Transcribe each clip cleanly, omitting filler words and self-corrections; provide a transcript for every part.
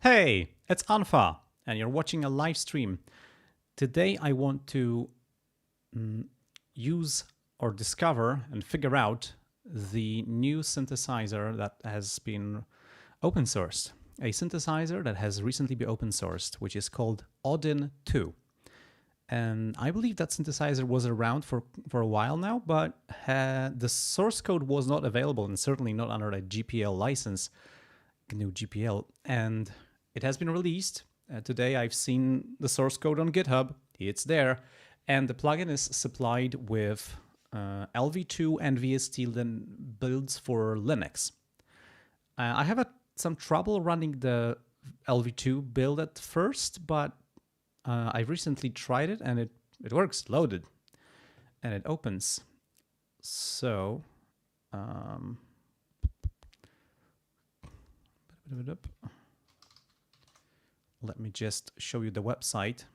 Hey, it's Anfa, and you're watching a live stream. Today I want to use or discover and figure out the new synthesizer that has been open sourced. A synthesizer that has recently been open sourced, which is called Odin2. And I believe that synthesizer was around for a while now, but the source code was not available, and certainly not under a GPL license, GNU GPL. And it has been released. Today I've seen the source code on GitHub. It's there. And the plugin is supplied with LV2 and VST builds for Linux. I have some trouble running the LV2 build at first, but I recently tried it and it works, loaded, and it opens. So, let me just show you the website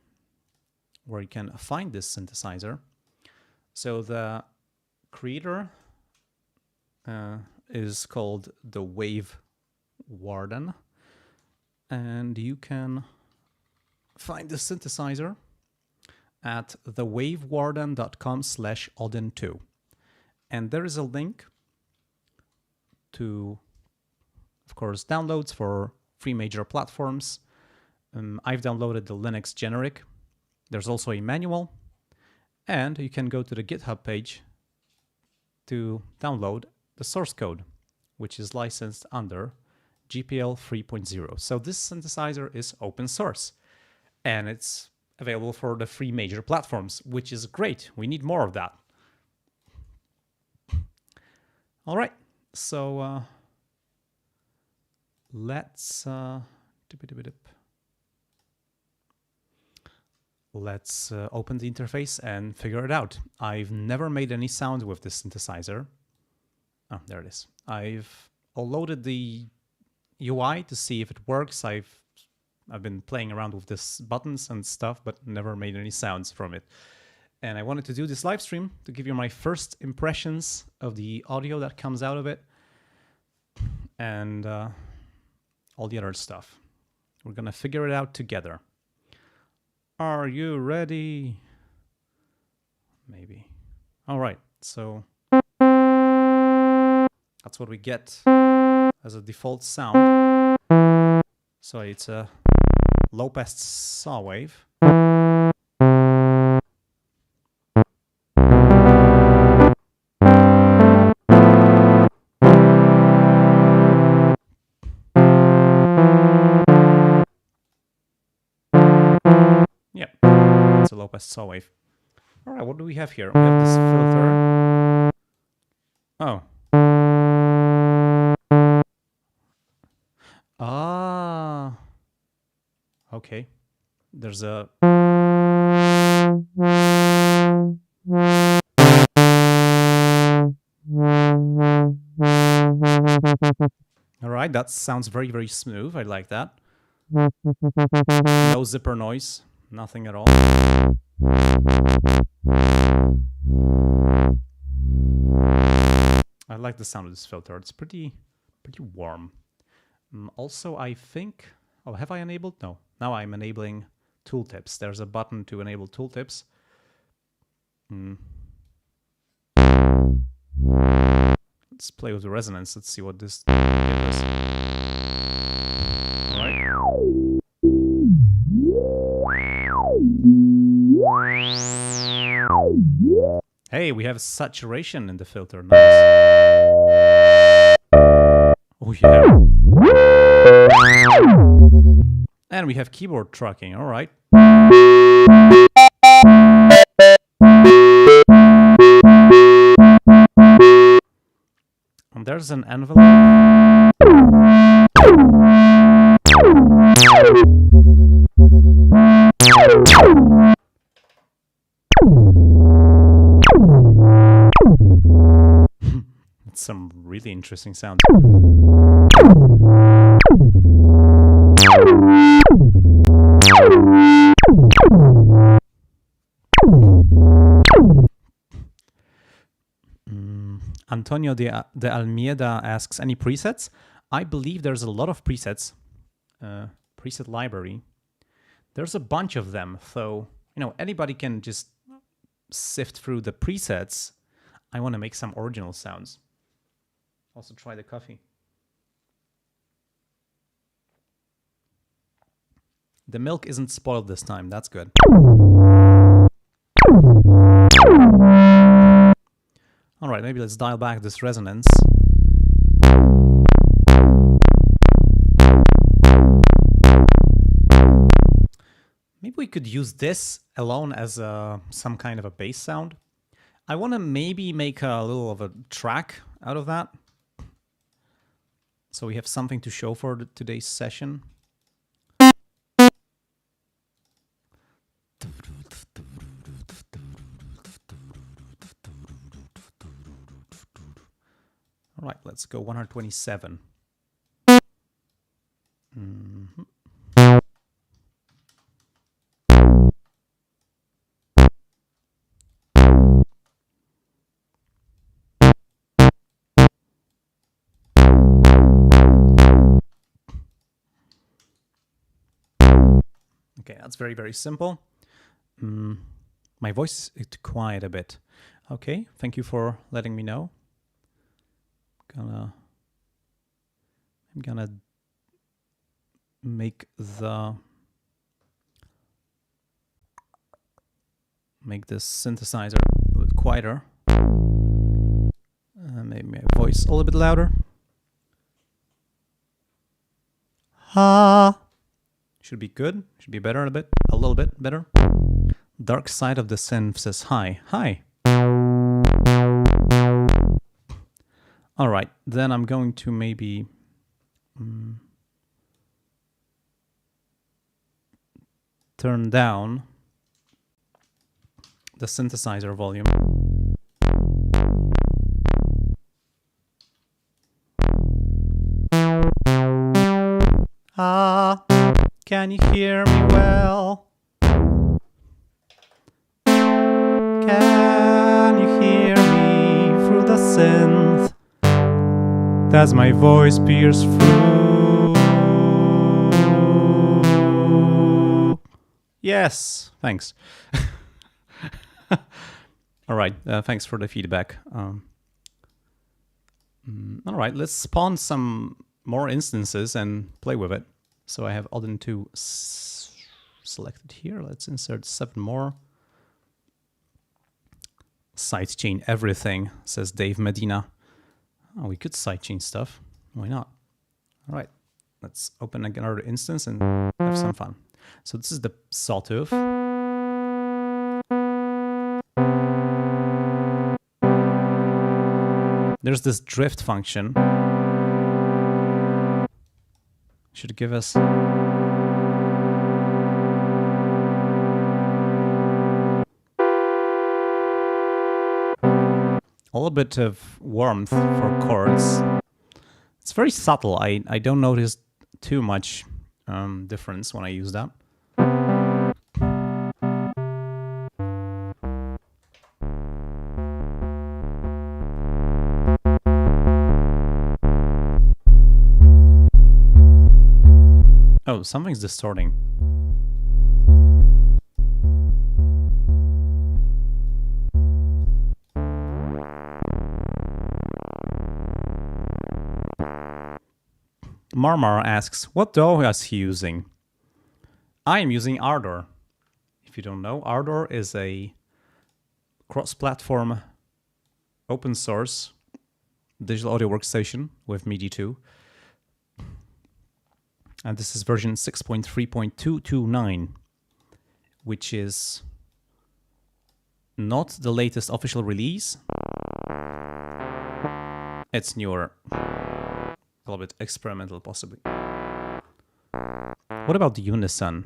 where you can find this synthesizer. So the creator is called the Wave Warden, and you can find the synthesizer at thewavewarden.com/Odin2. And there is a link to, of course, downloads for free major platforms. I've downloaded the Linux generic. There's also a manual, and you can go to the GitHub page to download the source code, which is licensed under GPL 3.0. So this synthesizer is open source, and it's available for the free major platforms, which is great. We need more of that. All right, so let's open the interface and figure it out. I've never made any sound with this synthesizer. Oh, there it is. I've loaded the UI to see if it works. I've been playing around with these buttons and stuff, but never made any sounds from it. And I wanted to do this live stream to give you my first impressions of the audio that comes out of it and all the other stuff. We're gonna figure it out together. Are you ready? Maybe. All right, so that's what we get as a default sound. So it's a low-pass saw wave. Yep, it's a low-pass saw wave. All right, what do we have here? We have this filter. Oh. Ah. Okay. There's a... All right, that sounds very, very smooth. I like that. No zipper noise. Nothing at all. I like the sound of this filter. It's pretty warm. Also, I think... Oh, have I enabled? No. Now I'm enabling tooltips. There's a button to enable tooltips. Let's play with the resonance. Let's see what this gives us. All right. Hey, we have saturation in the filter. Nice. Oh yeah. And we have keyboard tracking. All right. And there's an envelope. That's some really interesting sound. Antonio de Almeida asks, any presets? I believe there's a lot of presets. preset library. There's a bunch of them, so you know anybody can just sift through the presets. I want to make some original sounds. Also try the coffee. The milk isn't spoiled this time, that's good. All right, maybe let's dial back this resonance. Maybe we could use this alone as some kind of a bass sound. I want to maybe make a little of a track out of that, so we have something to show for today's session. All right, let's go 127. Okay, that's very, very simple. My voice is quiet a bit. Okay, thank you for letting me know. I'm gonna make this synthesizer a little bit quieter. Maybe my voice a little bit louder. Ha. Should be good. Should be better a little bit better. Dark side of the synth says hi. Hi. All right, then I'm going to maybe turn down the synthesizer volume. Ah, can you hear me well? Can you hear me through the synth? Does my voice pierce through? Yes, thanks. All right, thanks for the feedback. All right, let's spawn some more instances and play with it. So I have Odin2 selected here. Let's insert 7 more. Sidechain everything, says Dave Medina. Oh, we could sidechain stuff. Why not? All right, let's open another instance and have some fun. So this is the sawtooth. There's this drift function. Should give us a little bit of warmth for chords. It's very subtle. I don't notice too much difference when I use that. Oh, something's distorting. Marmar asks, what DAW is he using? I am using Ardour. If you don't know, Ardour is a cross-platform open source digital audio workstation with MIDI 2. And this is version 6.3.229, which is not the latest official release. It's newer. A little bit experimental, possibly. What about the Unison?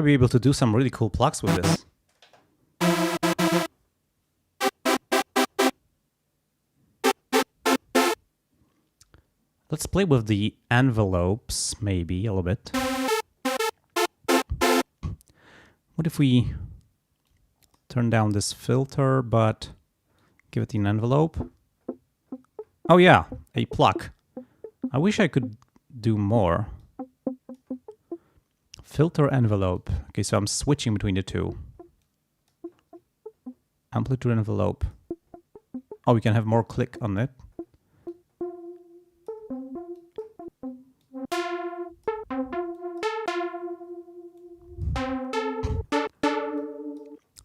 might be able to do some really cool plucks with this. Let's play with the envelopes, maybe, a little bit. What if we turn down this filter, but give it an envelope? Oh yeah, a pluck. I wish I could do more. Filter envelope. Okay, so I'm switching between the two. Amplitude envelope. Oh, we can have more click on it.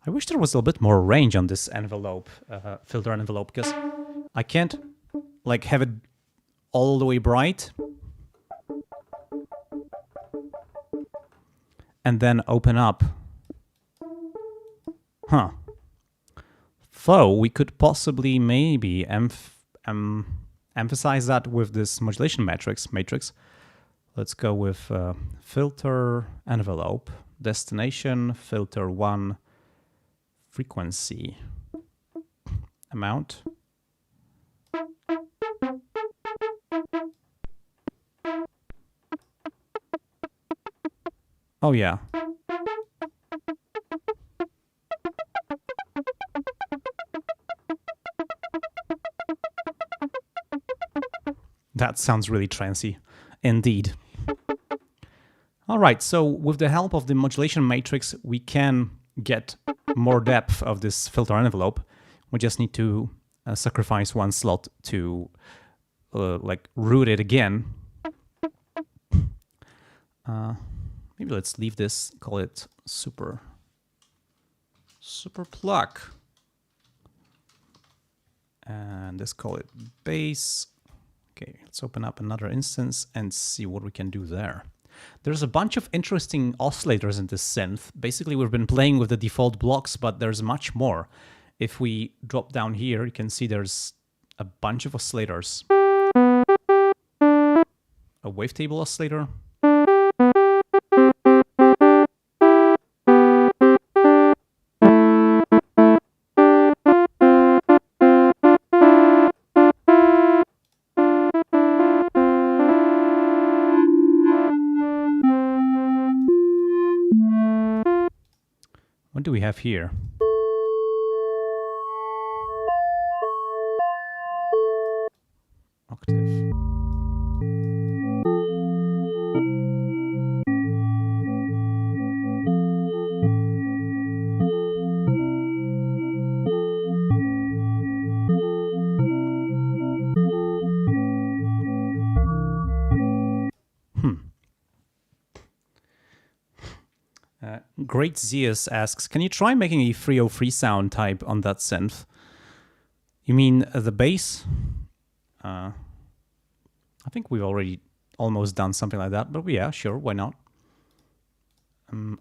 I wish there was a little bit more range on this envelope, filter envelope, because I can't like have it all the way bright and then open up. Huh. So we could possibly maybe emphasize that with this modulation matrix. Let's go with filter envelope, destination, filter 1, frequency, amount. Oh yeah. That sounds really trancy, indeed. All right, so with the help of the modulation matrix, we can get more depth of this filter envelope. We just need to sacrifice one slot to like root it again. Maybe let's leave this, call it super pluck. And let's call it bass. Okay, let's open up another instance and see what we can do there. There's a bunch of interesting oscillators in this synth. Basically, we've been playing with the default blocks, but there's much more. If we drop down here, you can see there's a bunch of oscillators. A wavetable oscillator. What do we have here? Octave. Great Zeus asks, can you try making a 303 sound type on that synth? You mean the bass? I think we've already almost done something like that, but yeah, sure, why not?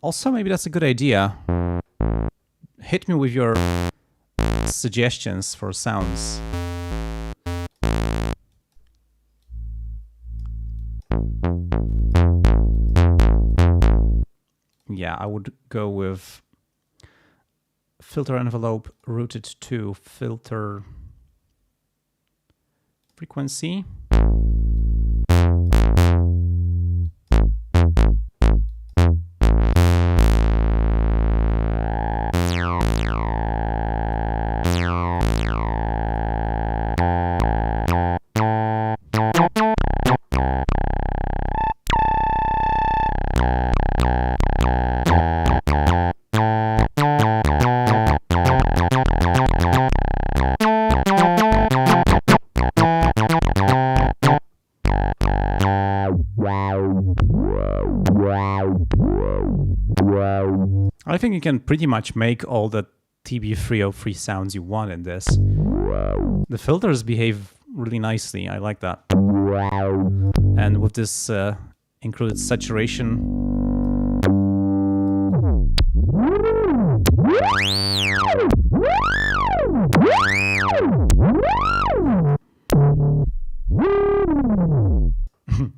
Also, maybe that's a good idea. Hit me with your suggestions for sounds. Yeah, I would go with filter envelope routed to filter frequency. I think you can pretty much make all the TB303 sounds you want in this. The filters behave really nicely, I like that. And with this included saturation.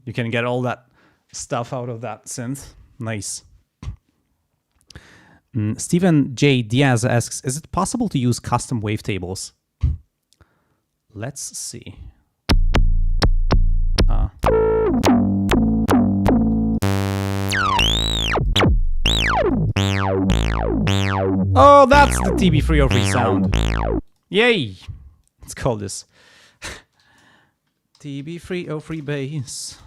You can get all that stuff out of that synth. Nice. Stephen J. Diaz asks, is it possible to use custom wavetables? Let's see. Oh, that's the TB303 sound. Yay! Let's call this TB303 bass.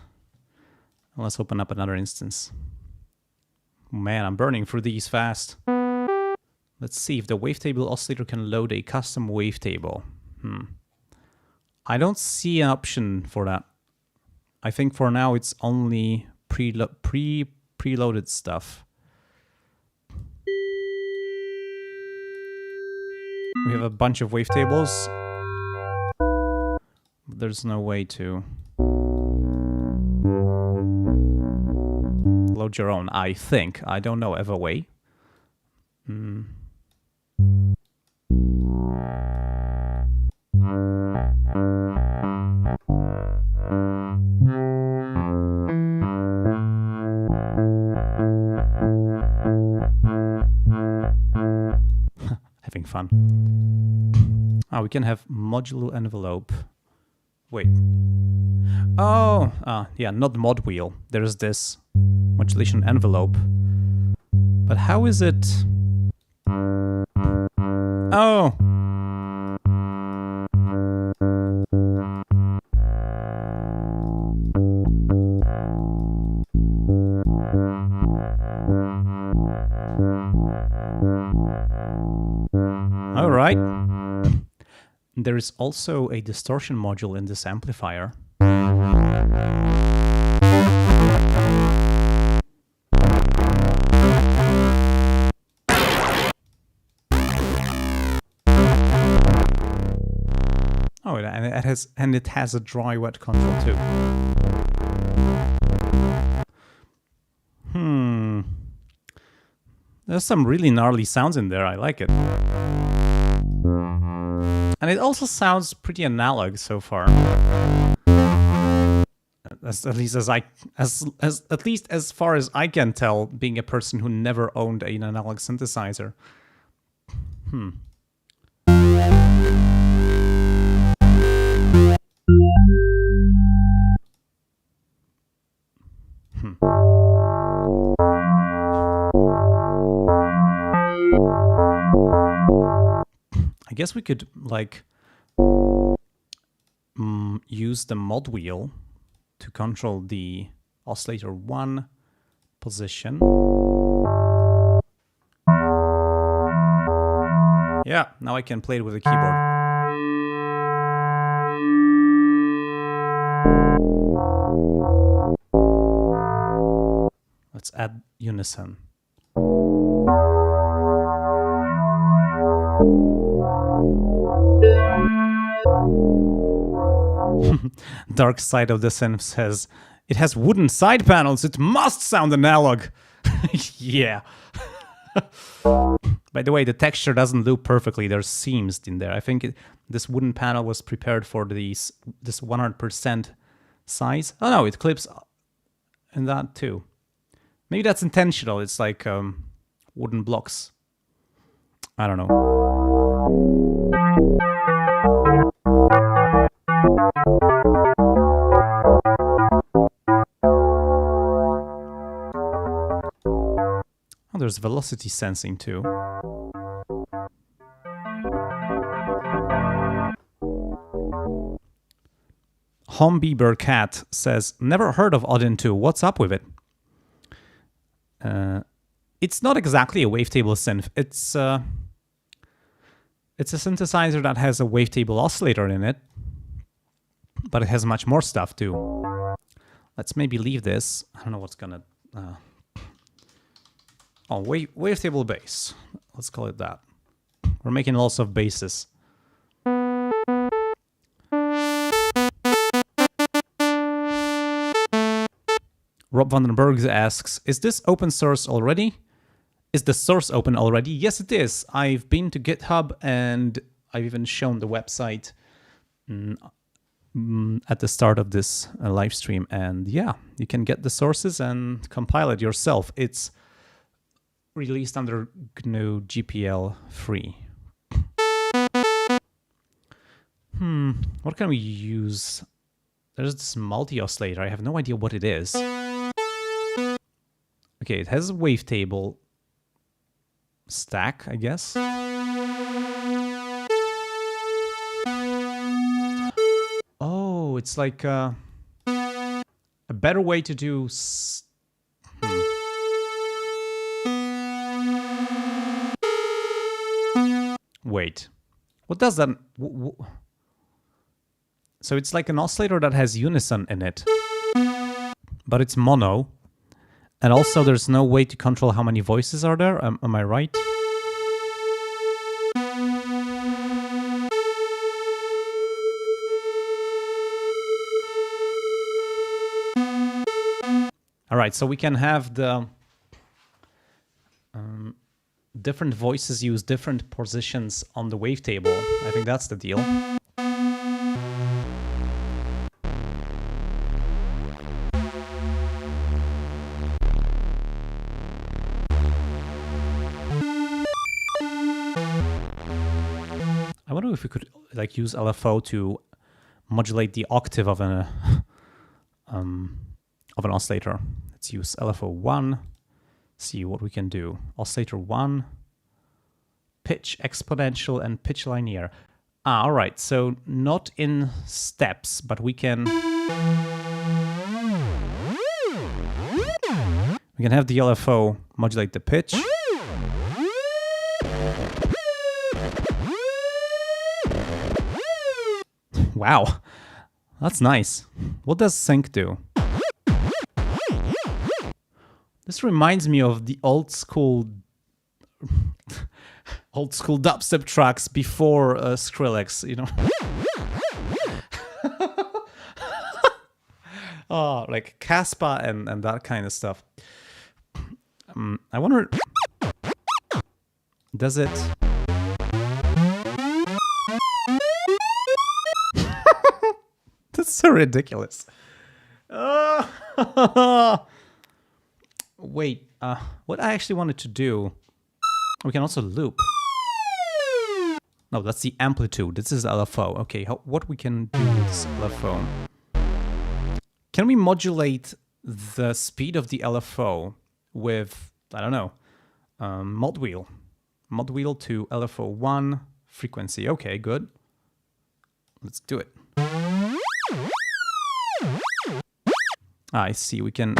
Let's open up another instance. Man, I'm burning through these fast. Let's see if the wavetable oscillator can load a custom wavetable. I don't see an option for that. I think for now it's only preloaded stuff. We have a bunch of wavetables. There's no way to load your own, I think. I don't know of a way. Having fun. We can have modulo envelope. Wait. Oh, yeah, not mod wheel. There's this modulation envelope. But how is it? Oh. All right. There is also a distortion module in this amplifier. Oh, and it has a dry wet control too. There's some really gnarly sounds in there. I like it. And it also sounds pretty analog so far. At least as far as I can tell, being a person who never owned an analog synthesizer. I guess we could, like, use the mod wheel to control the oscillator 1 position. Yeah, now I can play it with the keyboard. Let's add unison. Dark Side of the Synth says, it has wooden side panels, it must sound analog. Yeah. By the way, the texture doesn't loop perfectly, there's seams in there. I think this wooden panel was prepared for this 100% size. Oh no, it clips in that too. Maybe that's intentional, it's like wooden blocks. I don't know. Oh, there's velocity sensing too. Hombieber Cat says, never heard of Odin2, what's up with it? It's not exactly a wavetable synth. It's a synthesizer that has a wavetable oscillator in it, but it has much more stuff too. Let's maybe leave this. I don't know what's gonna... wavetable bass. Let's call it that. We're making lots of basses. Rob Vandenberg asks, is this open source already? Is the source open already? Yes, it is. I've been to GitHub and I've even shown the website at the start of this live stream. And yeah, you can get the sources and compile it yourself. It's released under GNU GPL 3. What can we use? There's this multi-oscillator. I have no idea what it is. Okay, it has a wavetable stack, I guess. Oh, it's like a better way to do... Wait, what does that... So it's like an oscillator that has unison in it, but it's mono. And also there's no way to control how many voices are there, am I right? Alright, so we can have the different voices use different positions on the wavetable. I think that's the deal. I wonder if we could like use LFO to modulate the octave of an oscillator. Let's use LFO 1. See what we can do. Oscillator 1, pitch exponential and pitch linear. All right, so not in steps, but we can have the LFO modulate the pitch. Wow, that's nice. What does sync do? This reminds me of the old school dubstep tracks before Skrillex, you know. Oh, like Caspa and that kind of stuff. I wonder, does it? That's so ridiculous. Wait, what I actually wanted to do, we can also loop. No, that's the amplitude. This is LFO. Okay, what we can do with this LFO? Can we modulate the speed of the LFO with, I don't know, mod wheel? Mod wheel to LFO 1 frequency. Okay, good. Let's do it. I see, we can...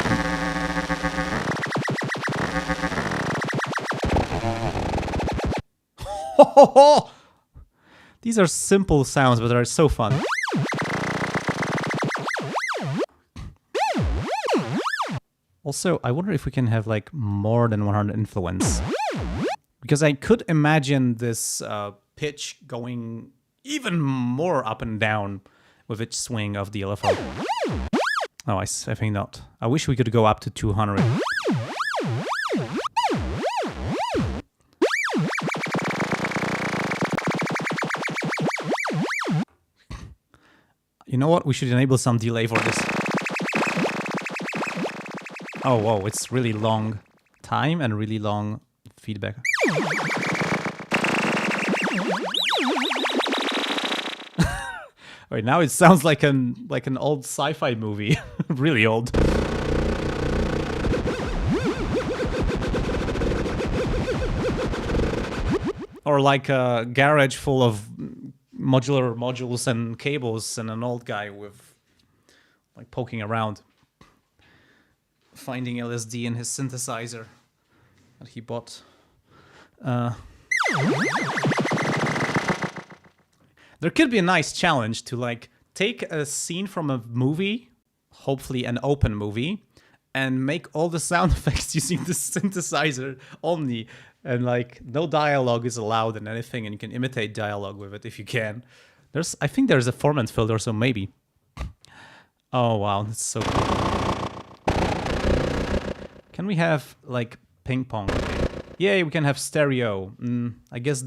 These are simple sounds, but they're so fun. Also, I wonder if we can have like more than 100 influence. Because I could imagine this pitch going even more up and down with each swing of the LFO. Oh, I think not. I wish we could go up to 200. You know what? We should enable some delay for this. Oh, whoa, it's really long time and really long feedback. Wait, now it sounds like an old sci-fi movie. Really old. Or like a garage full of modular modules and cables and an old guy with like poking around, finding LSD in his synthesizer that he bought. There could be a nice challenge to like take a scene from a movie, hopefully an open movie, and make all the sound effects using the synthesizer only. And like no dialogue is allowed in anything, and you can imitate dialogue with it if you can. I think there's a format filter, so maybe. Oh wow, that's so cool. Can we have like ping pong? Yay, we can have stereo. I guess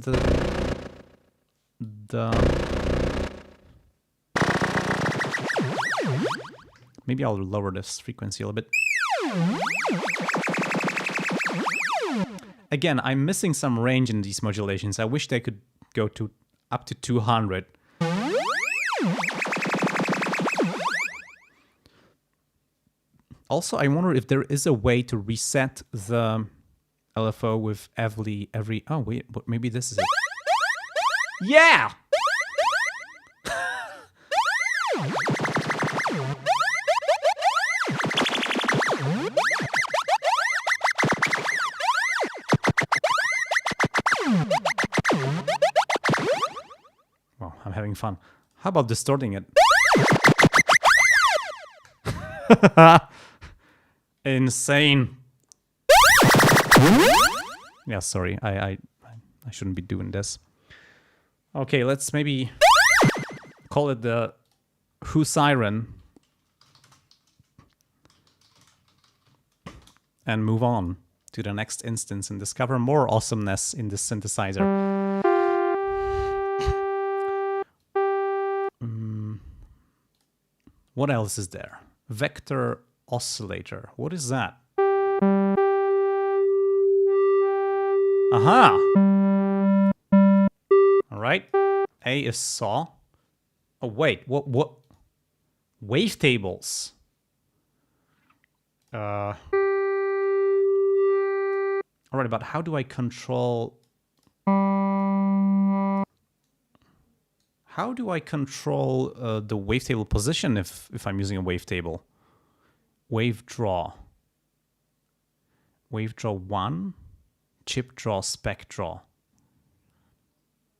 maybe I'll lower this frequency a little bit. Again, I'm missing some range in these modulations. I wish they could go to up to 200. Also, I wonder if there is a way to reset the LFO with every... Oh, wait, but maybe this is it. Yeah! Well, I'm having fun. How about distorting it? Insane. Yeah, sorry. I shouldn't be doing this. Okay, let's maybe call it the Who Siren and move on to the next instance and discover more awesomeness in this synthesizer. What else is there? Vector oscillator. What is that? Aha! All right. A is saw. Oh wait, what? Wavetables. All right, but how do I control? How do I control the wavetable position if I'm using a wavetable? Wave draw. Wave draw 1. Chip draw, spec draw.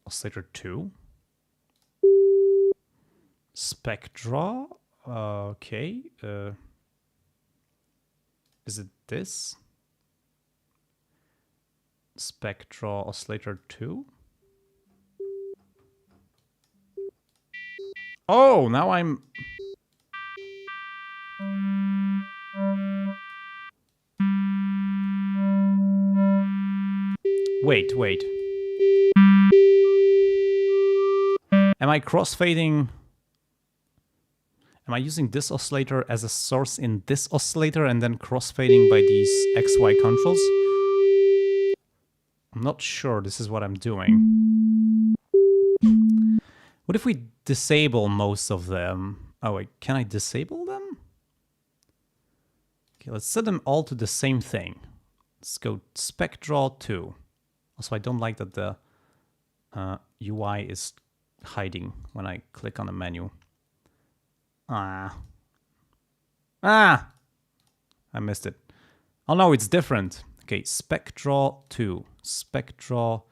Oscillator 2. Spec draw. Okay. Is it this? Spec draw, oscillator 2. Oh, now I'm... Wait. Am I crossfading? Am I using this oscillator as a source in this oscillator and then crossfading by these XY controls? I'm not sure this is what I'm doing. What if we disable most of them? Oh wait, can I disable them? Okay, let's set them all to the same thing. Let's go spec draw 2. Also, I don't like that the UI is hiding when I click on the menu. I missed it. Oh no, it's different. Okay, spec draw 2. Spec draw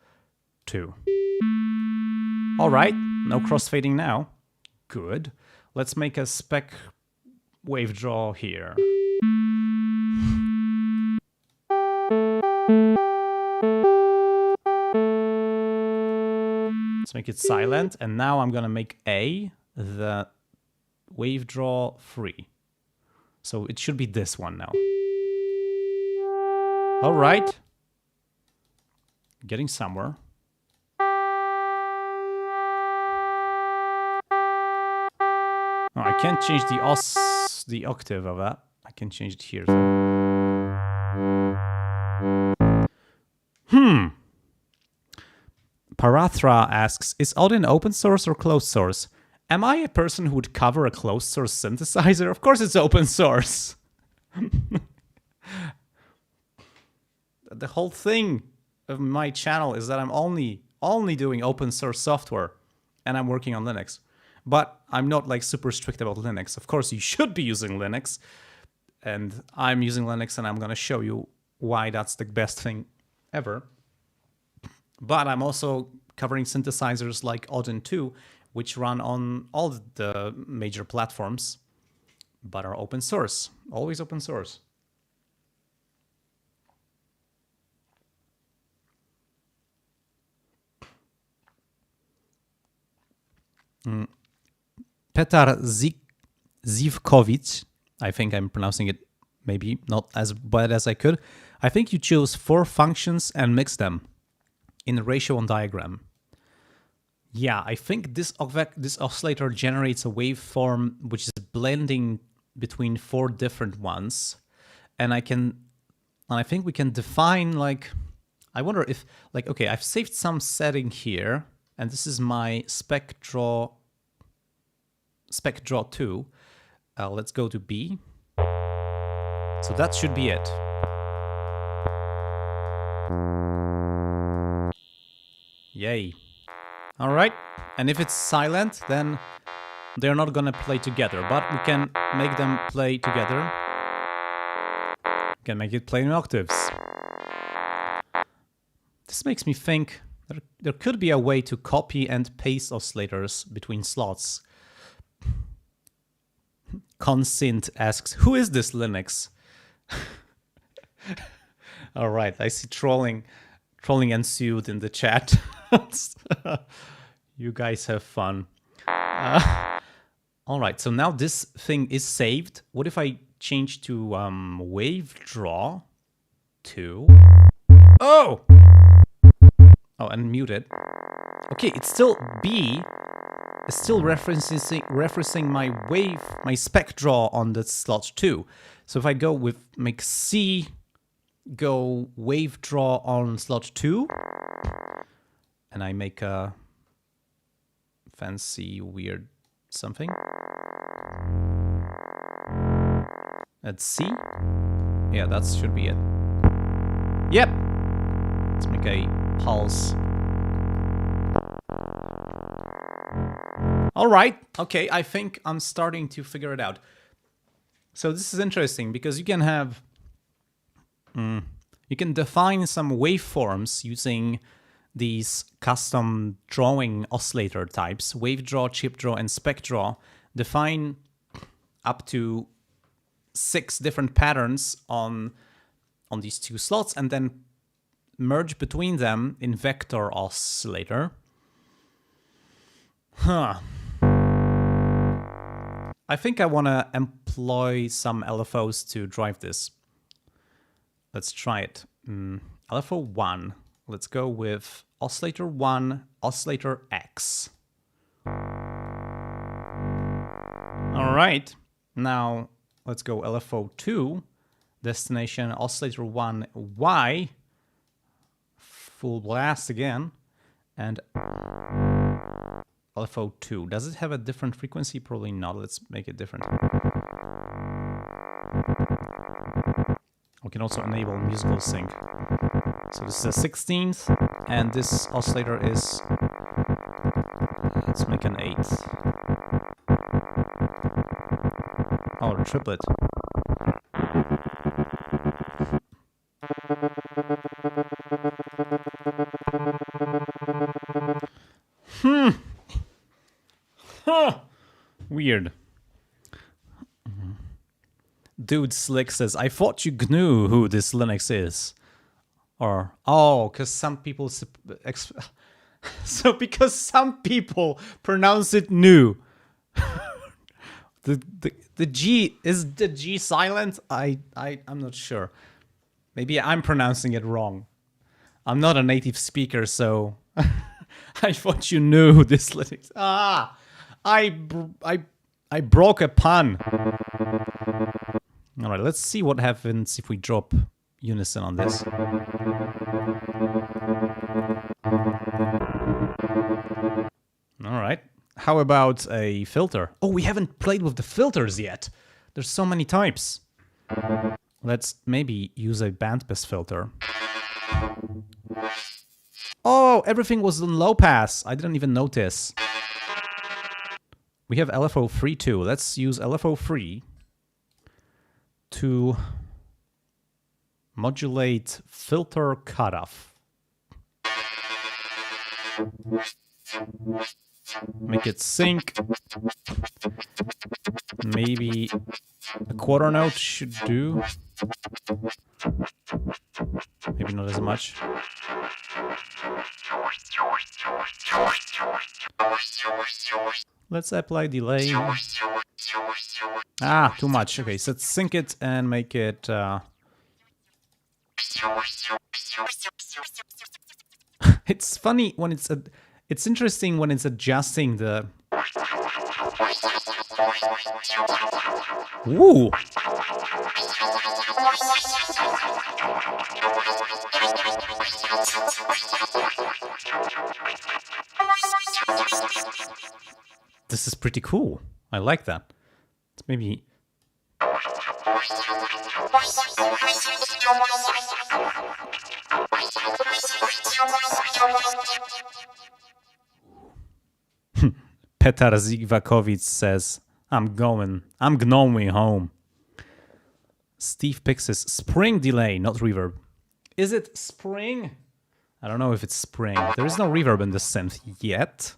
2. All right, no crossfading now. Good. Let's make a spec wave draw here. Let's make it silent, and now I'm gonna make A the wave draw 3. So it should be this one now. All right. Getting somewhere. Oh, I can't change the octave of that. I can change it here. Parathra asks, is Odin open source or closed source? Am I a person who would cover a closed source synthesizer? Of course it's open source. The whole thing of my channel is that I'm only doing open source software, and I'm working on Linux. But I'm not like super strict about Linux. Of course, you should be using Linux, and I'm using Linux, and I'm going to show you why that's the best thing ever. But I'm also covering synthesizers like Odin2, which run on all the major platforms, but are open source. Always open source. Petar Zivkovic, I think I'm pronouncing it maybe not as bad as I could. I think you chose 4 functions and mixed them in a ratio on diagram. Yeah, I think this oscillator generates a waveform which is blending between 4 different ones, and I think we can define like I wonder if, like, okay, I've saved some setting here, and this is my spec draw 2. Let's go to B. So that should be it. Yay. All right. And if it's silent, then they're not gonna play together, but we can make them play together. We can make it play in octaves. This makes me think there could be a way to copy and paste oscillators between slots. Consint asks, who is this Linux? All right, I see trolling ensued in the chat. You guys have fun. All right, so now this thing is saved. What if I change to wave draw 2? Oh, and mute it. Okay, it's still B. It's still referencing my spec draw on the slot 2. So if I go with make C go wave draw on slot 2, and I make a fancy weird something. Let's see. Yeah, that should be it. Yep. Let's make a pulse. All right. Okay, I think I'm starting to figure it out. So this is interesting because you can have you can define some waveforms using these custom drawing oscillator types, wave draw, chip draw, and spec draw. Define up to 6 different patterns on these 2 slots, and then merge between them in vector oscillator. Huh. I think I want to employ some LFOs to drive this. Let's try it. LFO 1. Let's go with oscillator 1, oscillator X. All right. Now let's go LFO 2, destination oscillator 1, Y. Full blast again. And LFO 2. Does it have a different frequency? Probably not. Let's make it different. We can also enable musical sync. So this is a 16th, and this oscillator is, let's make an 8th. Oh, a triplet. Huh. Weird. Dude Slick says, I thought you knew who this Linux is. Or, oh, because some people... So because some people pronounce it new. The G, is the G silent? I'm not sure. Maybe I'm pronouncing it wrong. I'm not a native speaker, so I thought you knew this Linux. Ah, I broke a pun. All right, let's see what happens if we drop unison on this. All right. How about a filter? Oh, we haven't played with the filters yet. There's so many types. Let's maybe use a bandpass filter. Oh, everything was in low pass. I didn't even notice. We have LFO3 too. Let's use LFO3 to modulate filter cutoff. Make it sync. Maybe a quarter note should do. Maybe not as much. Let's apply delay. Ah, too much. Okay, so let's sync it and make it... It's funny when it's... It's interesting when it's adjusting the... Ooh! This is pretty cool. I like that. It's maybe... Petar Zigvakovic says, I'm going home. Steve Pixis, spring delay, not reverb. Is it spring? I don't know if it's spring. There is no reverb in the synth yet.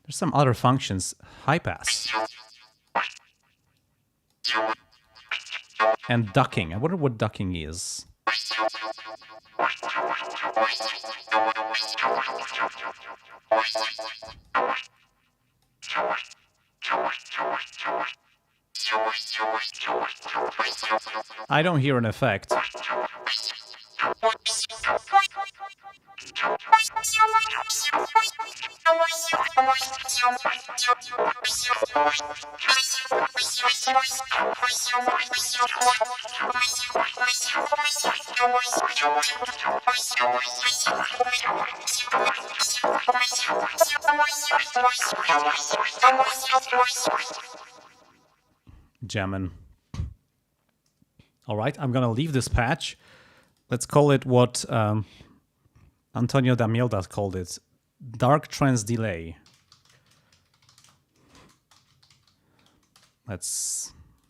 There's some other functions. High pass. And ducking. I wonder what ducking is. I don't hear an effect. Jammin'. All right, I'm gonna leave this patch. Let's call it what Antonio Damielda called it. Dark trance delay.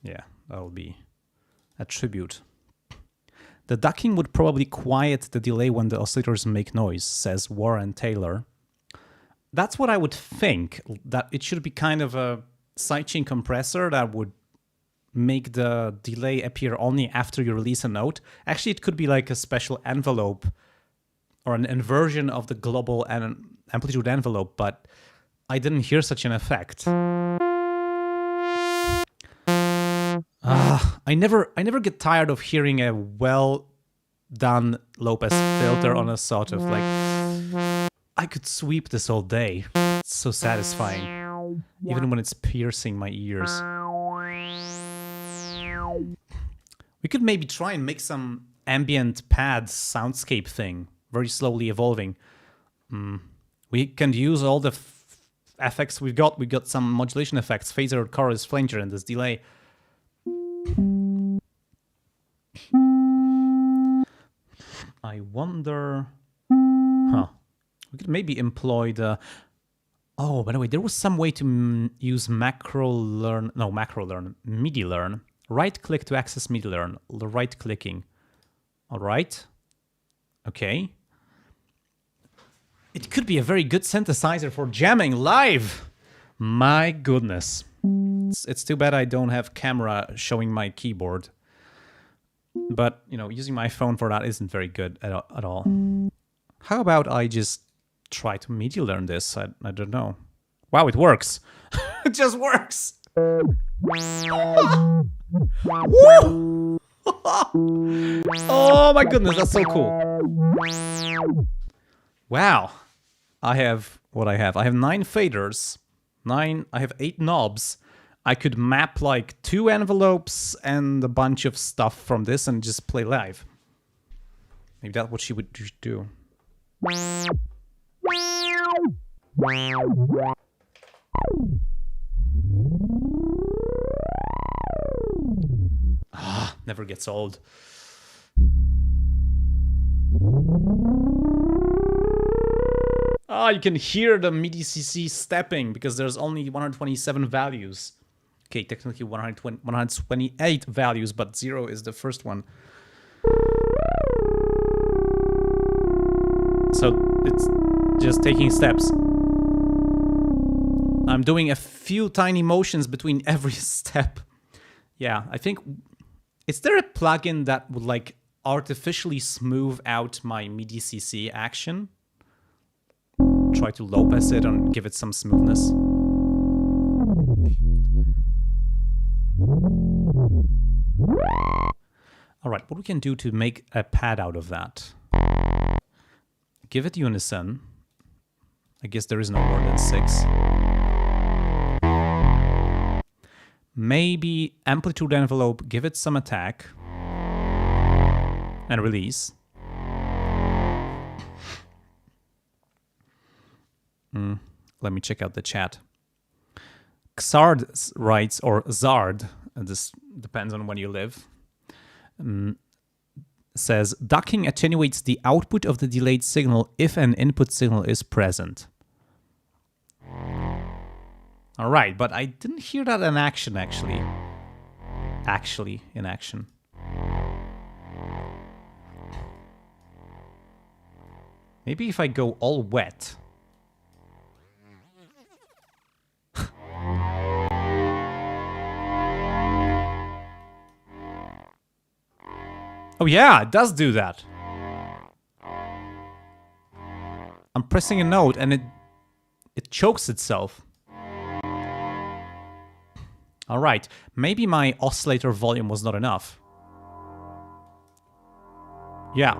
Yeah, that'll be a tribute. The ducking would probably quiet the delay when the oscillators make noise, says Warren Taylor. That's what I would think, that it should be kind of a sidechain compressor that would make the delay appear only after you release a note. Actually, it could be like a special envelope or an inversion of the global amplitude envelope, but I didn't hear such an effect. I never get tired of hearing a well done low pass filter on a sort of like, I could sweep this all day. It's so satisfying, even when it's piercing my ears. We could maybe try and make some ambient pad soundscape thing, very slowly evolving. We can use all the effects we've got. We got some modulation effects, phaser, chorus, flanger, and this delay. I wonder... We could maybe employ the... Oh, by the way, there was some way to use MIDI learn. Right-click to access MIDI learn. Right-clicking. All right. Okay. It could be a very good synthesizer for jamming live. My goodness. It's too bad I don't have camera showing my keyboard. But, you know, using my phone for that isn't very good at all. How about I just try to MIDI learn this? I don't know. Wow, it works. It just works. Woo! Oh my goodness, that's so cool. Wow. I have what I have. I have 9 faders. I have 8 knobs. I could map like 2 envelopes and a bunch of stuff from this and just play live. Maybe that's what she would do. Never gets old. You can hear the MIDI CC stepping because there's only 127 values. Okay, technically 128 values, but 0 is the first one. So it's just taking steps. I'm doing a few tiny motions between every step. Yeah, I think... Is there a plugin that would like artificially smooth out my MIDI CC action? Try to low pass it and give it some smoothness. All right, what we can do to make a pad out of that? Give it unison. I guess there is no more than 6. Maybe amplitude envelope, give it some attack. And release. Let me check out the chat. Xard writes, or Zard, this depends on when you live, says, ducking attenuates the output of the delayed signal if an input signal is present. All right, but I didn't hear that in action, actually. Actually, in action. Maybe if I go all wet. Oh yeah, it does do that. I'm pressing a note and it chokes itself. All right, maybe my oscillator volume was not enough. Yeah.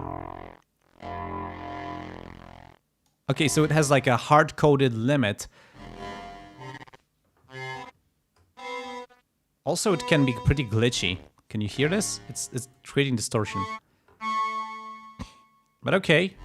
Okay, so it has like a hard-coded limit. Also, it can be pretty glitchy. Can you hear this? It's creating distortion. But okay.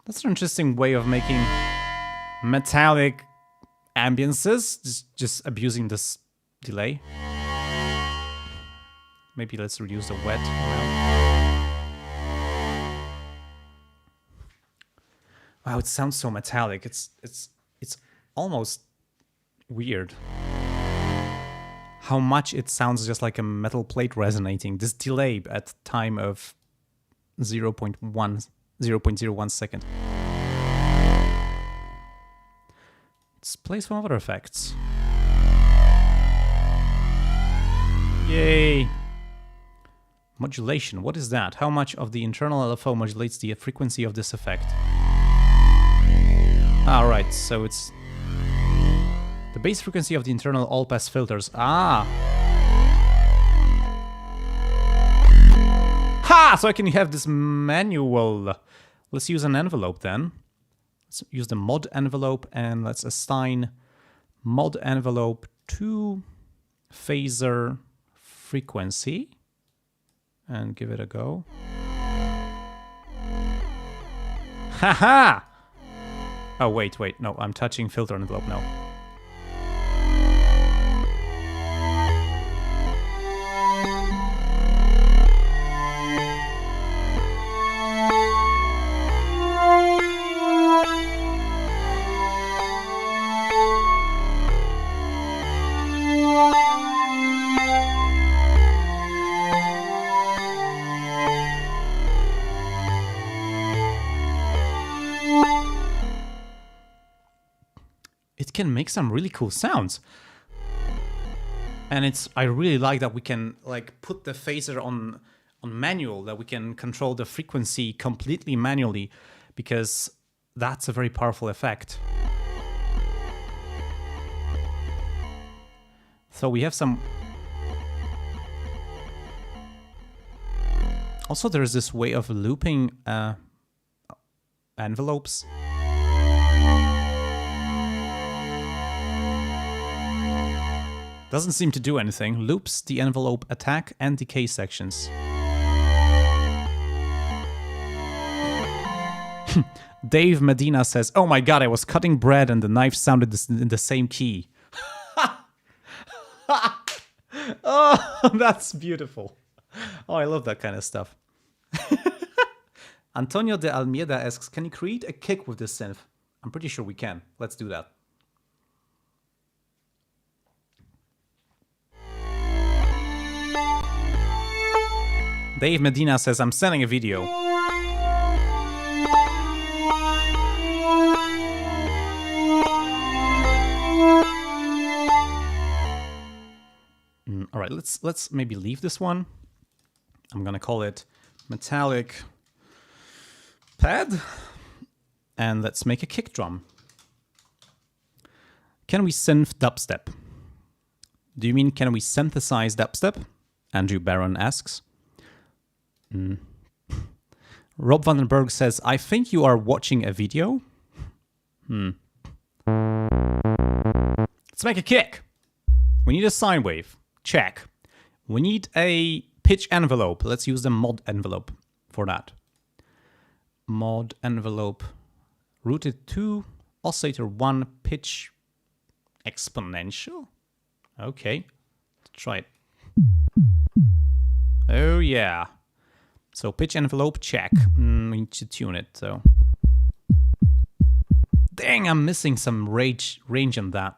That's an interesting way of making metallic ambiances, just abusing this delay. Maybe let's reduce the wet. Wow, it sounds so metallic. It's almost weird how much it sounds just like a metal plate resonating. This delay at time of 0.01 second. Let's play some other effects. Yay! Modulation, what is that? How much of the internal LFO modulates the frequency of this effect? Alright, so it's the base frequency of the internal all-pass filters. Ah! Ha! So I can have this manual. Let's use an envelope then. Let's use the mod envelope and let's assign mod envelope to phaser frequency and give it a go. Haha! Oh, wait, no, I'm touching filter envelope now. Can make some really cool sounds, and I really like that we can like put the phaser on manual, that we can control the frequency completely manually, because that's a very powerful effect. So we have some. Also, there's this way of looping envelopes. Doesn't seem to do anything. Loops the envelope attack and decay sections. Dave Medina says, oh my god, I was cutting bread and the knife sounded in the same key. Oh, that's beautiful. Oh, I love that kind of stuff. Antonio de Almeida asks, can you create a kick with this synth? I'm pretty sure we can. Let's do that. Dave Medina says, I'm sending a video. All right, let's maybe leave this one. I'm gonna call it metallic pad, and let's make a kick drum. Can we synth dubstep? Do you mean can we synthesize dubstep? Andrew Barron asks. Rob Vandenberg says, I think you are watching a video. Let's make a kick. We need a sine wave. Check. We need a pitch envelope. Let's use the mod envelope for that. Mod envelope rooted 2, oscillator 1, pitch exponential. Okay, let's try it. Oh yeah. So pitch envelope, check. We need to tune it, so. Dang, I'm missing some range in that.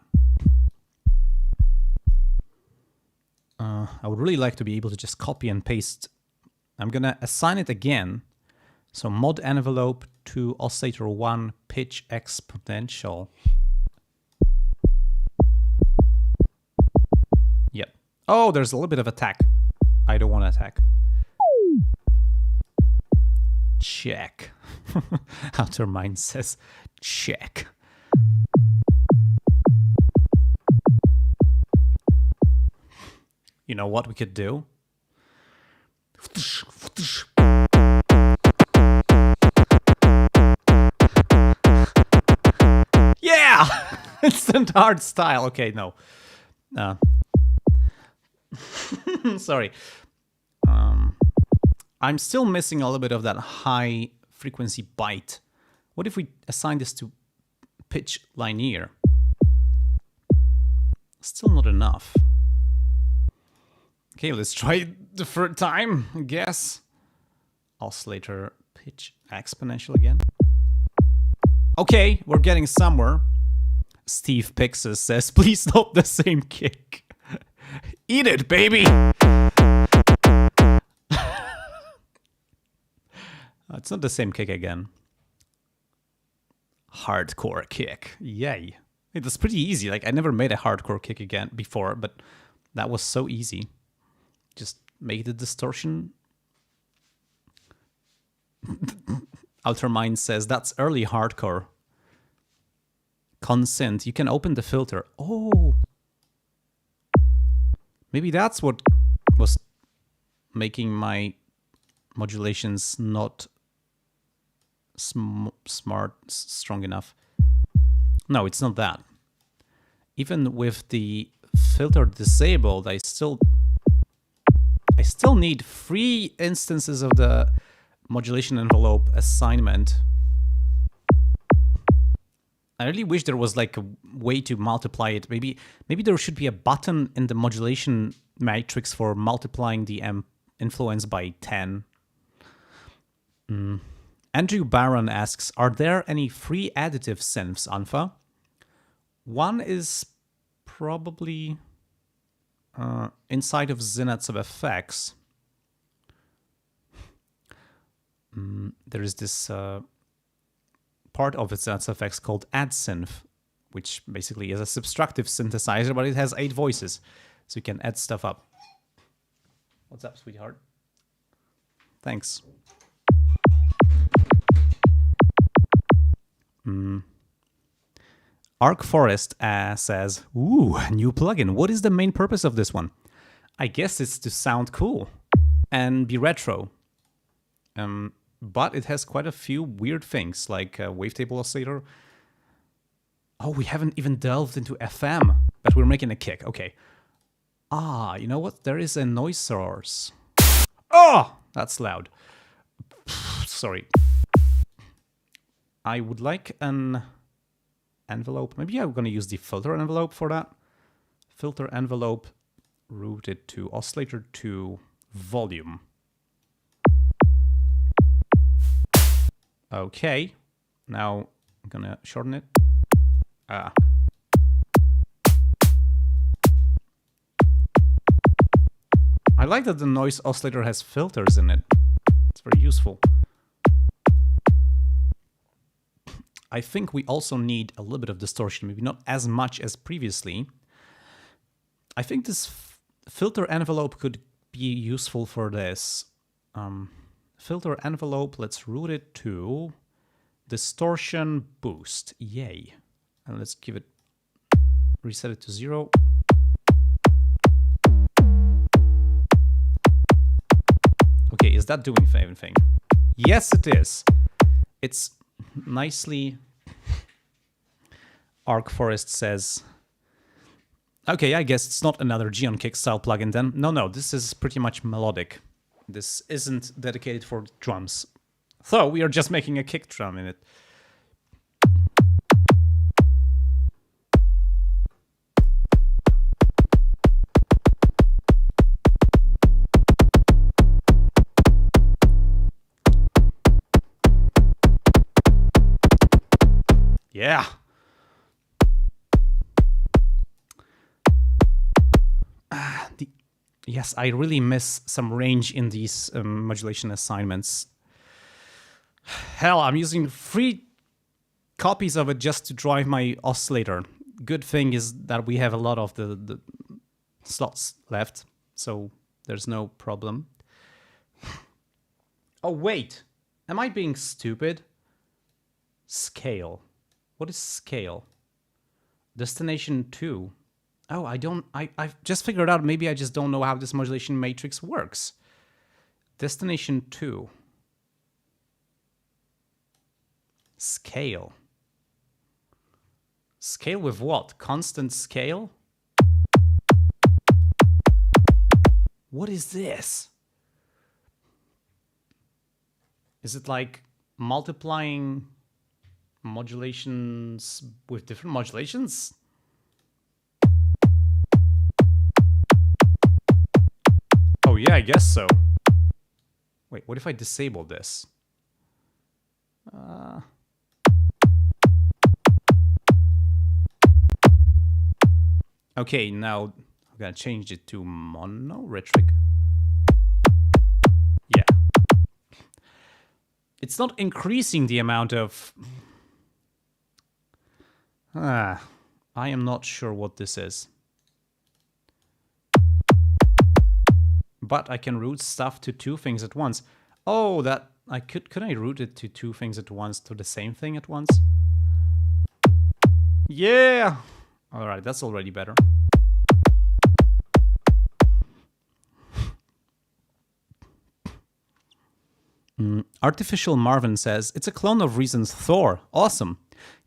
I would really like to be able to just copy and paste. I'm gonna assign it again. So mod envelope to oscillator 1, pitch exponential. Yep. Oh, there's a little bit of attack. I don't want to attack. Check. Outer Mind says check. You know what we could do? Yeah! Instant hard style. Okay, no. Sorry. I'm still missing a little bit of that high frequency bite. What if we assign this to pitch linear? Still not enough. Okay, let's try it the third time, I guess. Oscillator pitch exponential again. Okay, we're getting somewhere. Steve Pixis says, please stop the same kick. Eat it, baby! It's not the same kick again. Hardcore kick. Yay. It was pretty easy. Like, I never made a hardcore kick again before, but that was so easy. Just make the distortion. Outer Mind says, that's early hardcore. Consent. You can open the filter. Oh. Maybe that's what was making my modulations not strong enough. No, it's not that. Even with the filter disabled, I still need 3 instances of the modulation envelope assignment. I really wish there was like a way to multiply it. Maybe there should be a button in the modulation matrix for multiplying the influence by 10. Andrew Barron asks, are there any free additive synths, Alpha? One is probably inside of Zenats of FX. There is this part of Zenats of FX called AddSynth, which basically is a subtractive synthesizer, but it has 8 voices, so you can add stuff up. What's up, sweetheart? Thanks. Arc Forest says, ooh, new plugin. What is the main purpose of this one? I guess it's to sound cool and be retro. But it has quite a few weird things, like a wavetable oscillator. Oh, we haven't even delved into FM, but we're making a kick. Okay. Ah, you know what? There is a noise source. Oh, that's loud. Sorry. I would like an envelope. Maybe I'm going to use the filter envelope for that. Filter envelope routed to oscillator to volume. Okay. Now I'm going to shorten it. I like that the noise oscillator has filters in it. It's very useful. I think we also need a little bit of distortion, maybe not as much as previously. I think this filter envelope could be useful for this. Filter envelope, let's route it to distortion boost. Yay. And let's give it, reset it to 0. Okay, is that doing anything? Yes, it is. It's nicely... Arc Forest says... Okay, I guess it's not another Geon Kick style plugin then. No, this is pretty much melodic. This isn't dedicated for drums. So we are just making a kick drum in it. Yeah. Yes, I really miss some range in these modulation assignments. Hell, I'm using 3 copies of it just to drive my oscillator. Good thing is that we have a lot of the slots left, so there's no problem. Oh, wait. Am I being stupid? Scale. What is scale? Destination 2. Oh, I've just figured out, maybe I just don't know how this modulation matrix works. Destination 2. Scale. Scale with what? Constant scale? What is this? Is it like multiplying modulations with different modulations? Oh yeah, I guess so. Wait, what if I disable this? Okay, now I'm gonna change it to mono rhetoric. Yeah. It's not increasing the amount of... I am not sure what this is. But I can route stuff to 2 things at once. Oh, that... Could I route it to 2 things at once, to the same thing at once? Yeah! Alright, that's already better. Artificial Marvin says, it's a clone of Reason's Thor. Awesome.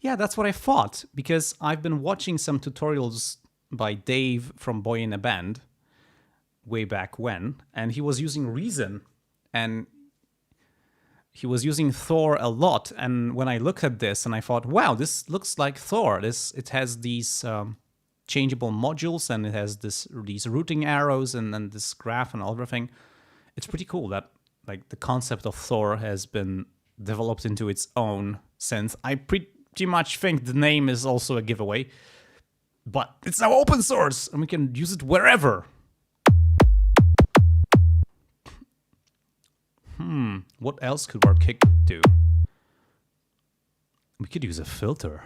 Yeah, that's what I thought, because I've been watching some tutorials by Dave from Boy in a Band way back when, and he was using Reason, and he was using Thor a lot. And when I looked at this and I thought, wow, this looks like Thor. It has these changeable modules, and it has these routing arrows and then this graph and everything. It's pretty cool that like the concept of Thor has been developed into its own sense. I pretty much think the name is also a giveaway, but it's now open source and we can use it wherever. What else could our kick do? We could use a filter.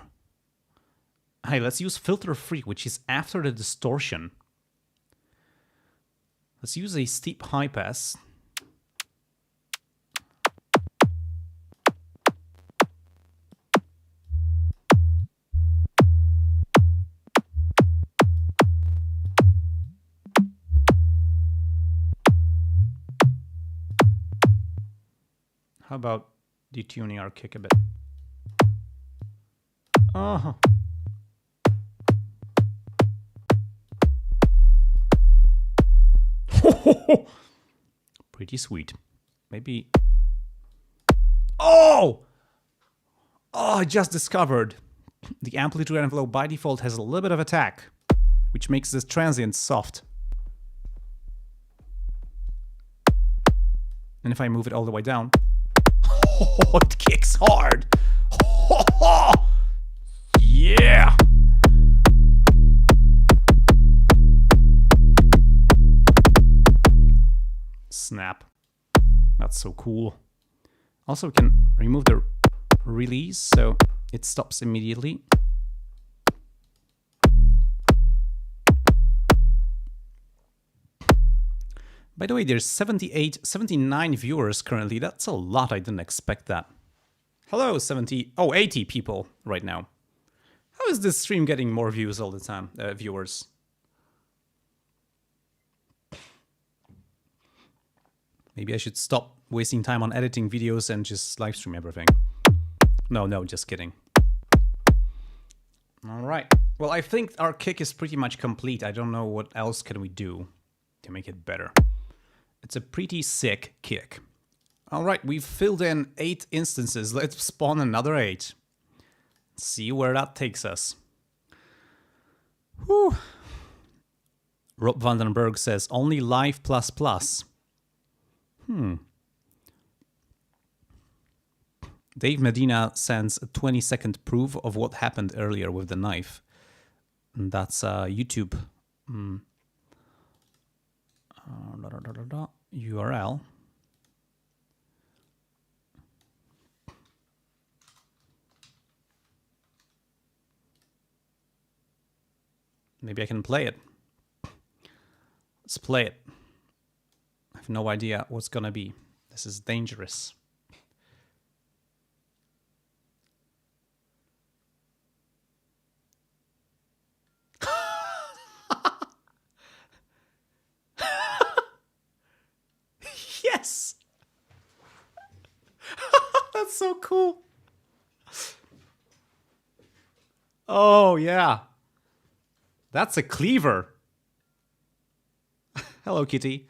Hey, let's use filter 3, which is after the distortion. Let's use a steep high pass. How about detuning our kick a bit? Oh. Pretty sweet. Maybe... Oh! Oh, I just discovered. The amplitude envelope by default has a little bit of attack, which makes this transient soft. And if I move it all the way down... Oh, it kicks hard. Yeah. Snap. That's so cool. Also, we can remove the release so it stops immediately. By the way, there's 79 viewers currently. That's a lot. I didn't expect that. Hello, 80 people right now. How is this stream getting more views all the time, viewers? Maybe I should stop wasting time on editing videos and just live stream everything. No, just kidding. All right. Well, I think our kick is pretty much complete. I don't know what else can we do to make it better. It's a pretty sick kick. All right, we've filled in 8 instances. Let's spawn another 8. See where that takes us. Whew. Rob Vandenberg says, only live plus plus. Dave Medina sends a 20-second proof of what happened earlier with the knife. And that's YouTube URL. Maybe I can play it. Let's play it. I have no idea what's gonna be. This is dangerous. Yes! That's so cool. Oh, yeah. That's a cleaver. Hello, kitty.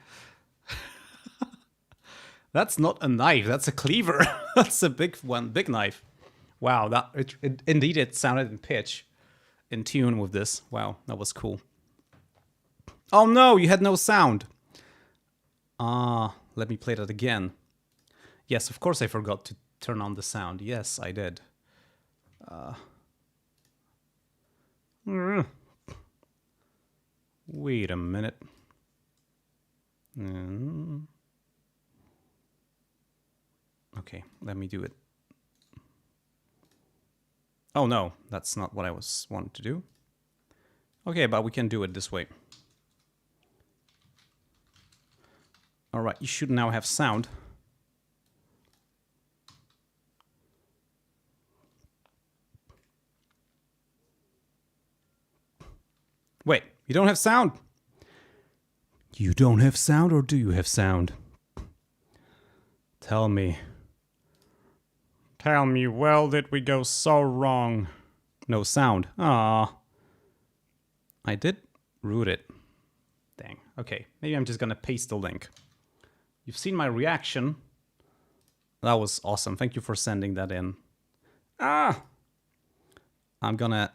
That's not a knife, that's a cleaver. That's a big one, big knife. Wow, indeed it sounded in pitch, in tune with this. Wow, that was cool. Oh no, you had no sound. Let me play that again. Yes, of course I forgot to turn on the sound. Yes, I did. Wait a minute. Okay, let me do it. Oh no, that's not what I wanted to do. Okay, but we can do it this way. All right, you should now have sound. Wait, you don't have sound? You don't have sound, or do you have sound? Tell me. Tell me, well, did we go so wrong? No sound. Ah, I did root it. Dang. Okay, maybe I'm just gonna paste the link. You've seen my reaction. That was awesome. Thank you for sending that in. I'm gonna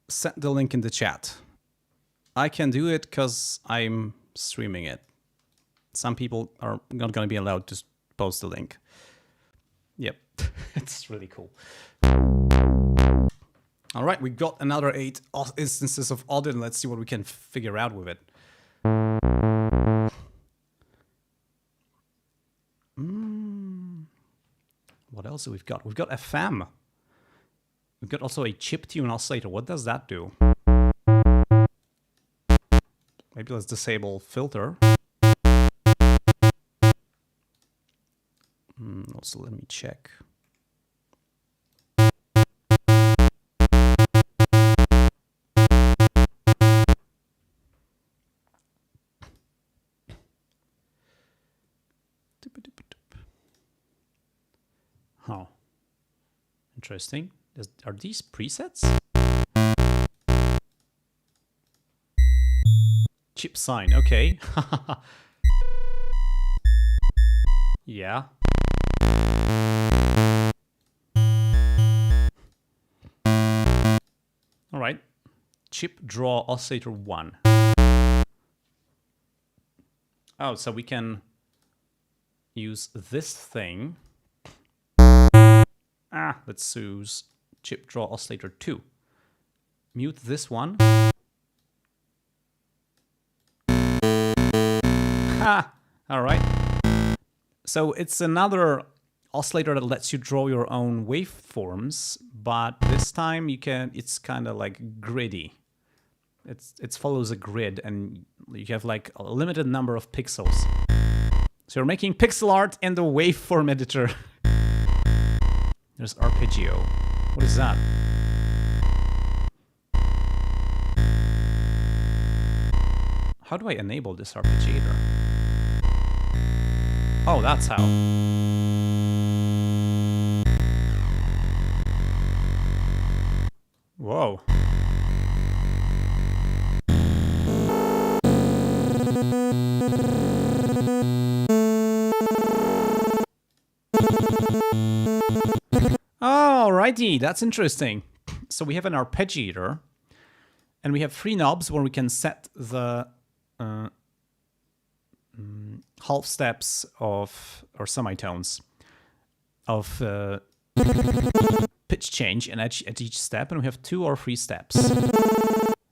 send the link in the chat. I can do it because I'm streaming it. Some people are not gonna be allowed to post the link. Yep, it's really cool. All right, we got another 8 instances of Odin. Let's see what we can figure out with it. What else do we've got? We've got a FAM. We've got also a chiptune oscillator. What does that do? Maybe let's disable filter. Also, let me check. Huh. Interesting. Are these presets? Chip sign, okay. Yeah. All right. Chip draw oscillator 1. Oh, so we can use this thing. Let's use chip draw oscillator 2. Mute this one. All right. So it's another oscillator that lets you draw your own waveforms, but this time it's kind of like griddy. It follows a grid, and you have like a limited number of pixels. So you're making pixel art in the waveform editor. There's arpeggio. What is that? How do I enable this arpeggiator? Oh, that's how. Whoa. Alrighty, that's interesting. So we have an arpeggiator, and we have 3 knobs where we can set the half steps of, or semitones of pitch change and at each step, and we have 2 or 3 steps.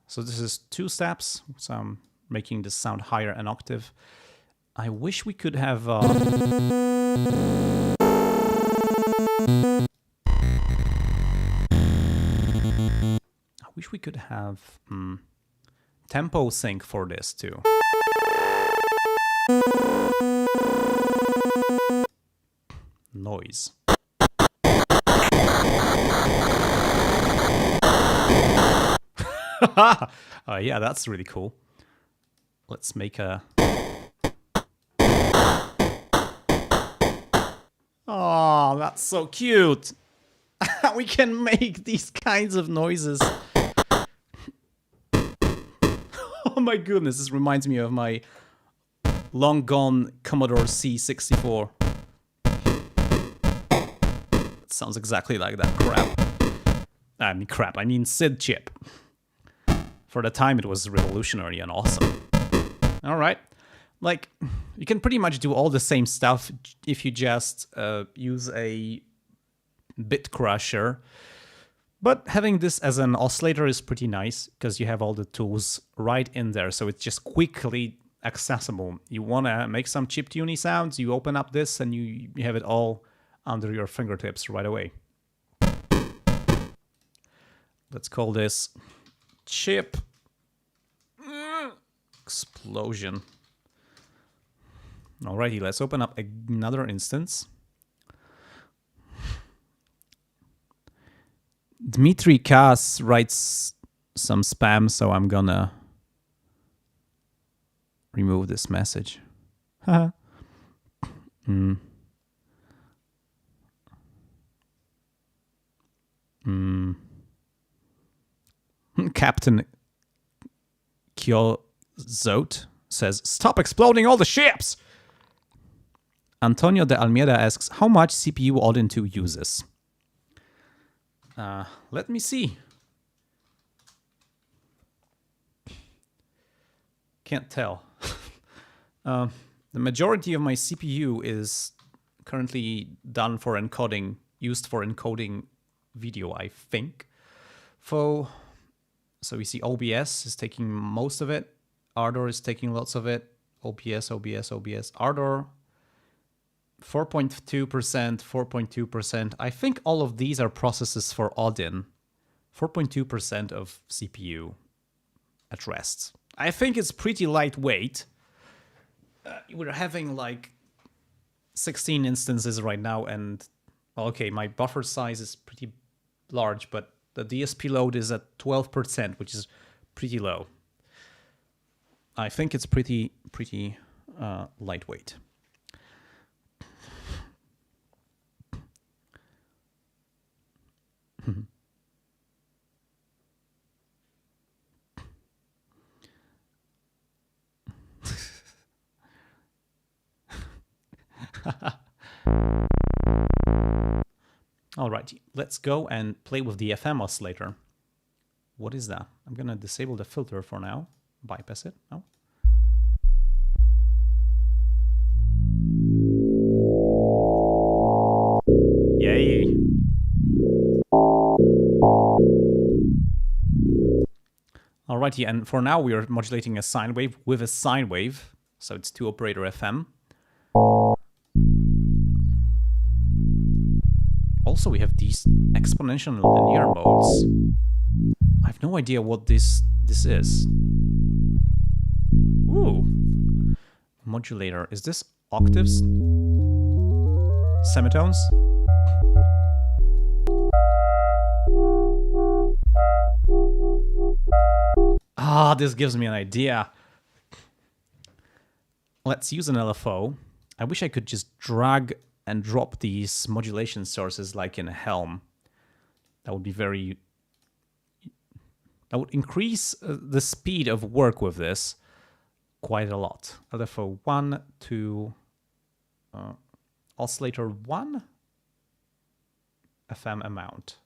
So this is 2 steps, so I'm making this sound higher an octave. I wish we could have tempo sync for this too. Noise. Yeah, that's really cool. Let's make a... Oh, that's so cute. We can make these kinds of noises. Oh my goodness, this reminds me of my long gone Commodore C64. It sounds exactly like that crap. I mean SID chip. For the time, it was revolutionary and awesome. All right. Like, you can pretty much do all the same stuff if you just use a bit crusher. But having this as an oscillator is pretty nice because you have all the tools right in there, so it's just quickly accessible. You want to make some chiptune sounds, you open up this and you have it all under your fingertips right away. Let's call this chip explosion. Alrighty, let's open up another instance. Dmitry Kass writes some spam, so I'm gonna remove this message. Captain Kyozot says, "Stop exploding all the ships!" Antonio de Almeida asks, how much CPU Odin2 uses? Let me see. Can't tell. The majority of my CPU is currently done for encoding, used for encoding video, I think. So we see OBS is taking most of it. Ardour is taking lots of it. OBS. Ardour, 4.2%, 4.2%. I think all of these are processes for Odin. 4.2% of CPU at rest. I think it's pretty lightweight. We're having like 16 instances right now, and okay, my buffer size is pretty large, but the DSP load is at 12%, which is pretty low. I think it's pretty lightweight. Alrighty, let's go and play with the FM oscillator. What is that? I'm gonna disable the filter for now. Bypass it. No. Yay. Alrighty, and for now we are modulating a sine wave with a sine wave, so it's 2 operator FM. Also, we have these exponential and linear modes. I have no idea what this is. Ooh. Modulator. Is this octaves? Semitones? Ah, this gives me an idea. Let's use an LFO I wish I could just drag and drop these modulation sources like in a Helm. That would be very... That would increase the speed of work with this quite a lot. LFO 1 to oscillator 1 FM amount.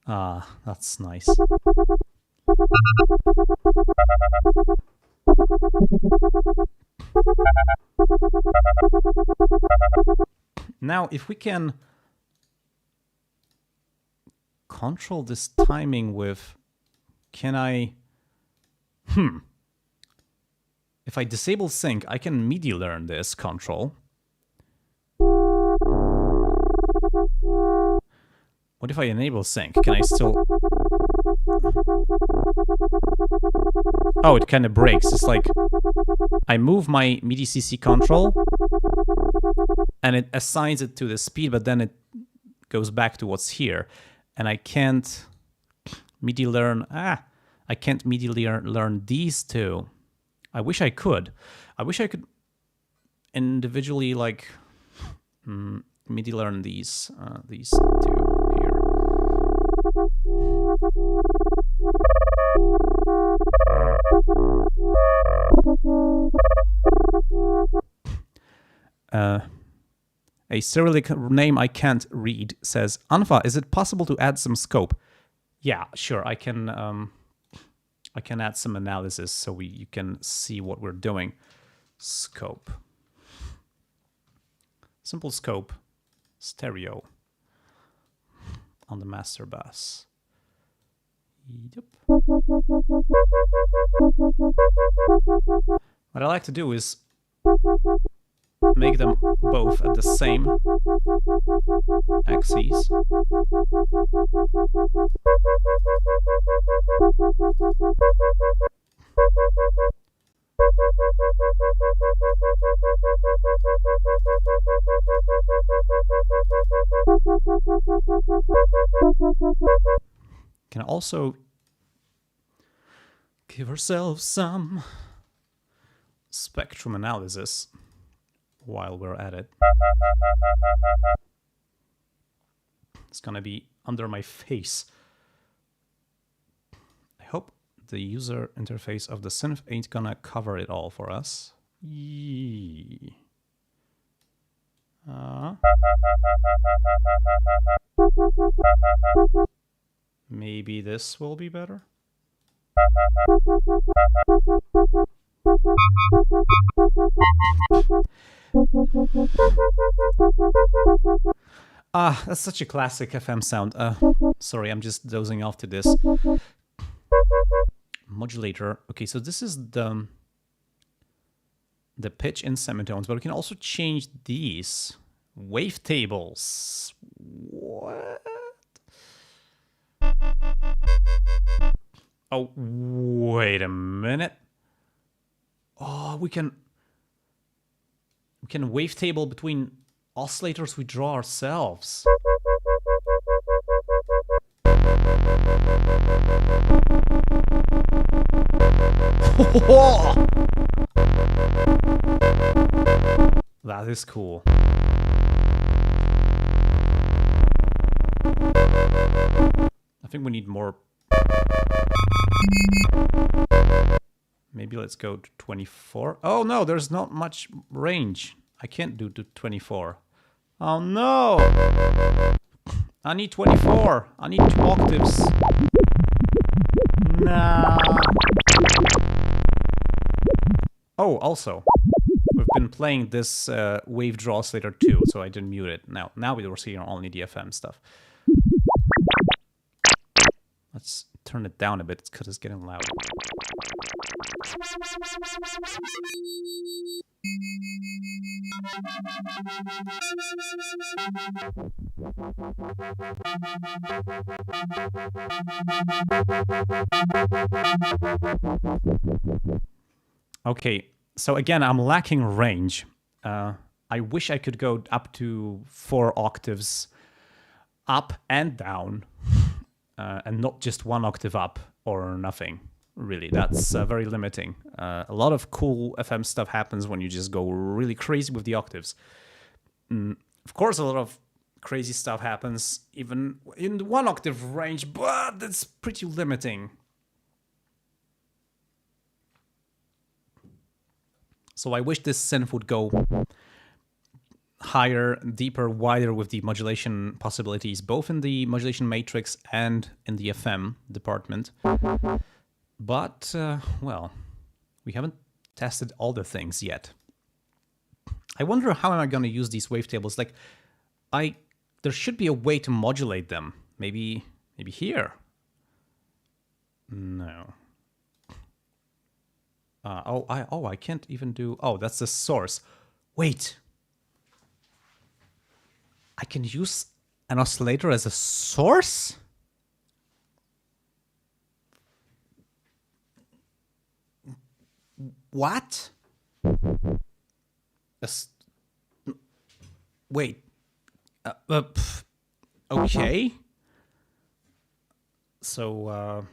Ah, that's nice. Now, if we can control this timing with, can I, if I disable sync, I can MIDI learn this control. What if I enable sync? Can I still... Oh, it kind of breaks. It's like I move my MIDI CC control and it assigns it to the speed, but then it goes back to what's here. And I can't MIDI learn... I can't MIDI learn these two. I wish I could. I wish I could individually, like, MIDI learn these two. A Cyrillic name I can't read says, Anfa, is it possible to add some scope? Yeah, sure. I can add some analysis so you can see what we're doing. Scope. Simple scope. Stereo. On the master bass. Yep. What I like to do is make them both at the same axes. Can also give ourselves some spectrum analysis while we're at it. It's gonna be under my face. I hope the user interface of the synth ain't gonna cover it all for us. Maybe this will be better. Ah, that's such a classic FM sound. Sorry, I'm just dozing off to this. Modulator. Okay, so this is the pitch in semitones, but we can also change these wavetables. What? Oh, wait a minute. Oh, we can wavetable between oscillators we draw ourselves. That is cool. I think we need more. Maybe let's go to 24. Oh no, there's not much range. I can't do to 24. Oh no! I need 24. I need 2 octaves. Nah. Oh, also, we've been playing this wave draw oscillator too, so I didn't mute it. Now we were seeing only the FM stuff. Let's turn it down a bit because it's getting loud. Okay, So again, I'm lacking range. I wish I could go up to 4 octaves up and down, and not just 1 octave up or nothing. Really, that's very limiting. A lot of cool FM stuff happens when you just go really crazy with the octaves. Of course, a lot of crazy stuff happens even in the 1 octave range, but that's pretty limiting. So I wish this synth would go higher, deeper, wider with the modulation possibilities, both in the modulation matrix and in the FM department. But, well, we haven't tested all the things yet. I wonder how am I going to use these wavetables? Like, there should be a way to modulate them. Maybe here. No. I can't even do. Oh, that's the source. Wait. I can use an oscillator as a source? What? Wait. Okay. So,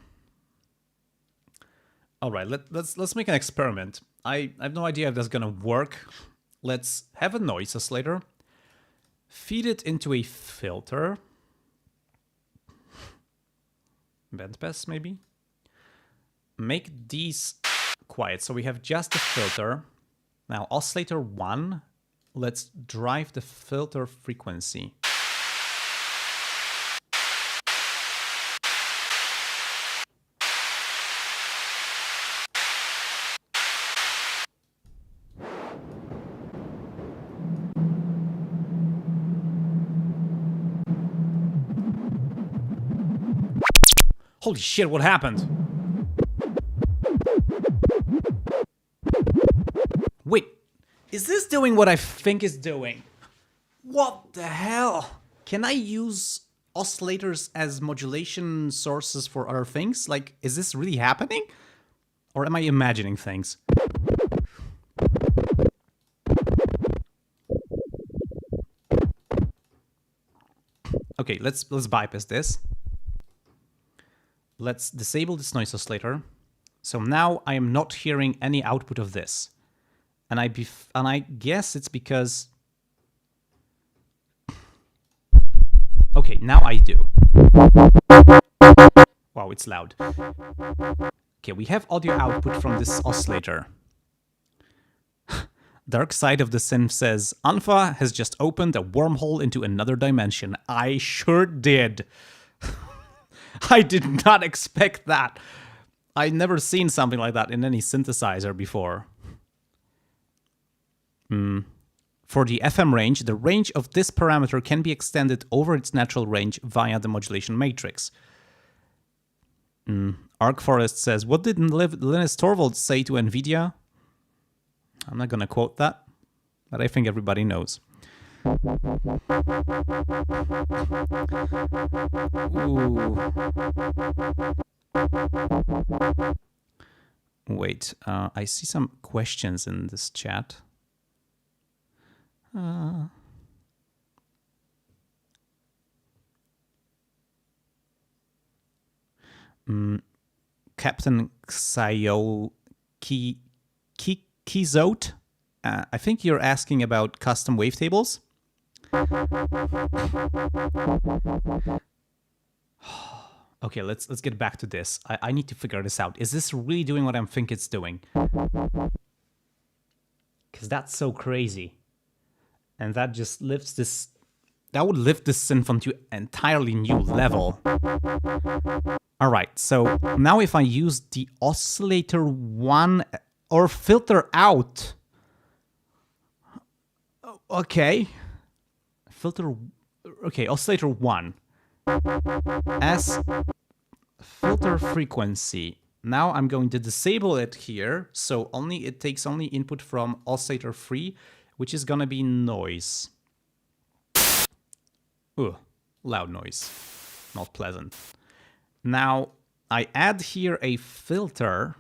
all right. Let's make an experiment. I have no idea if that's gonna work. Let's have a noise oscillator. Feed it into a filter. Bandpass, maybe. Make these quiet. So we have just a filter. Now, oscillator 1, let's drive the filter frequency. Holy shit, what happened? Wait, is this doing what I think it's doing? What the hell? Can I use oscillators as modulation sources for other things? Like, is this really happening? Or am I imagining things? Okay, let's bypass this. Let's disable this noise oscillator. So now I am not hearing any output of this. And I guess it's because... Okay, now I do. Wow, it's loud. Okay, we have audio output from this oscillator. Dark Side of the Synth says, Anfa has just opened a wormhole into another dimension. I sure did. I did not expect that. I'd never seen something like that in any synthesizer before. For the FM range, the range of this parameter can be extended over its natural range via the modulation matrix. Arc Forest says, what did Linus Torvalds say to NVIDIA? I'm not going to quote that, but I think everybody knows. Ooh. Wait, I see some questions in this chat. Captain Xio Kizote, I think you're asking about custom wavetables. Okay, let's get back to this. I need to figure this out. Is this really doing what I think it's doing? Because that's so crazy. And that just lifts this... That would lift this synth onto an entirely new level. Alright, so now if I use the oscillator 1 or filter out... Okay. Filter... Okay, oscillator 1. As filter frequency. Now I'm going to disable it here, so it takes only input from oscillator 3, which is gonna be noise. Ugh, loud noise. Not pleasant. Now I add here a filter.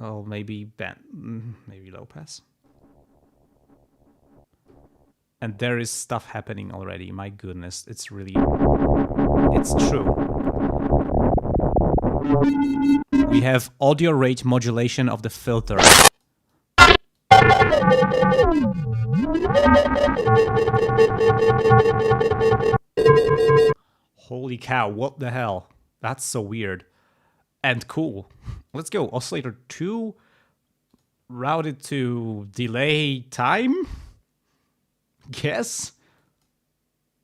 Oh, maybe maybe low pass. And there is stuff happening already. My goodness, it's really... It's true. We have audio rate modulation of the filter. Holy cow, what the hell? That's so weird. And cool. Let's go. Oscillator 2 routed to delay time? Guess?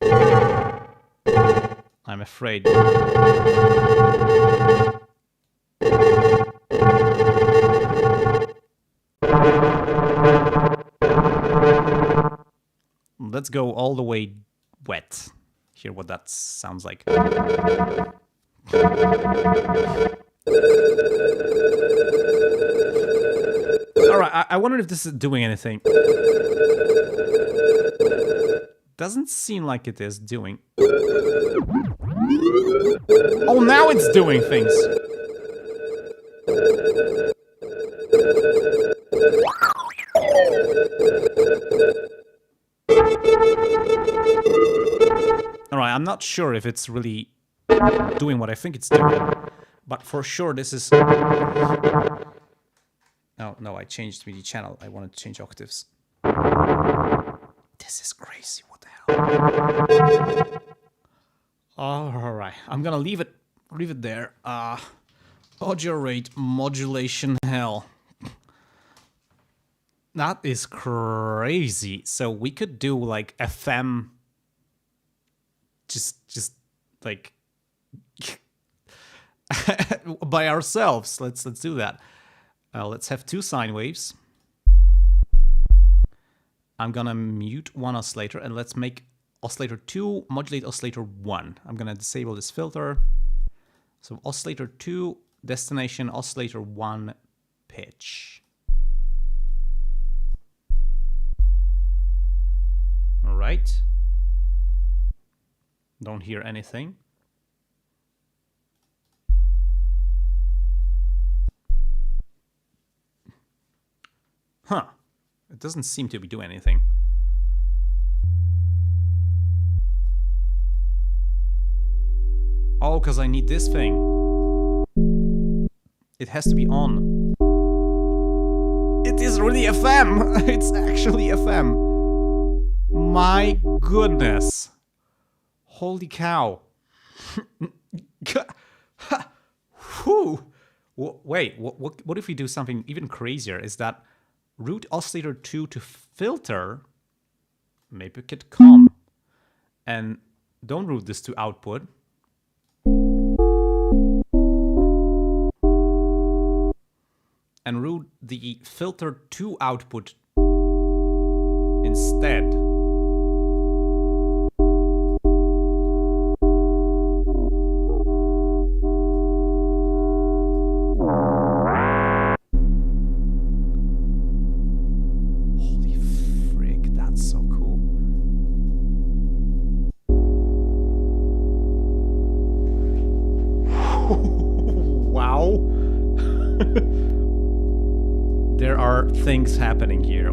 I'm afraid. Let's go all the way wet. Hear what that sounds like. Alright, I wonder if this is doing anything. Doesn't seem like it is doing. Oh, now it's doing things! Alright, I'm not sure if it's really doing what I think it's doing, but for sure this is... Oh, no, I changed MIDI channel. I wanted to change octaves. This is crazy. What the hell? Alright, I'm gonna leave it there. Audio rate modulation hell. That is crazy. So we could do like FM just like by ourselves. Let's do that. Let's have 2 sine waves. I'm gonna mute one oscillator and let's make oscillator 2 modulate oscillator 1. I'm gonna disable this filter. So oscillator 2 destination, oscillator 1 pitch. All right. Don't hear anything. Huh. It doesn't seem to be doing anything. Oh, because I need this thing. It has to be on. It is really FM! It's actually FM. My goodness. Holy cow. Whew. Wait, what if we do something even crazier? Is that route oscillator 2 to filter, maybe it could come, and don't route this to output. And route the filter to output instead. There are things happening here.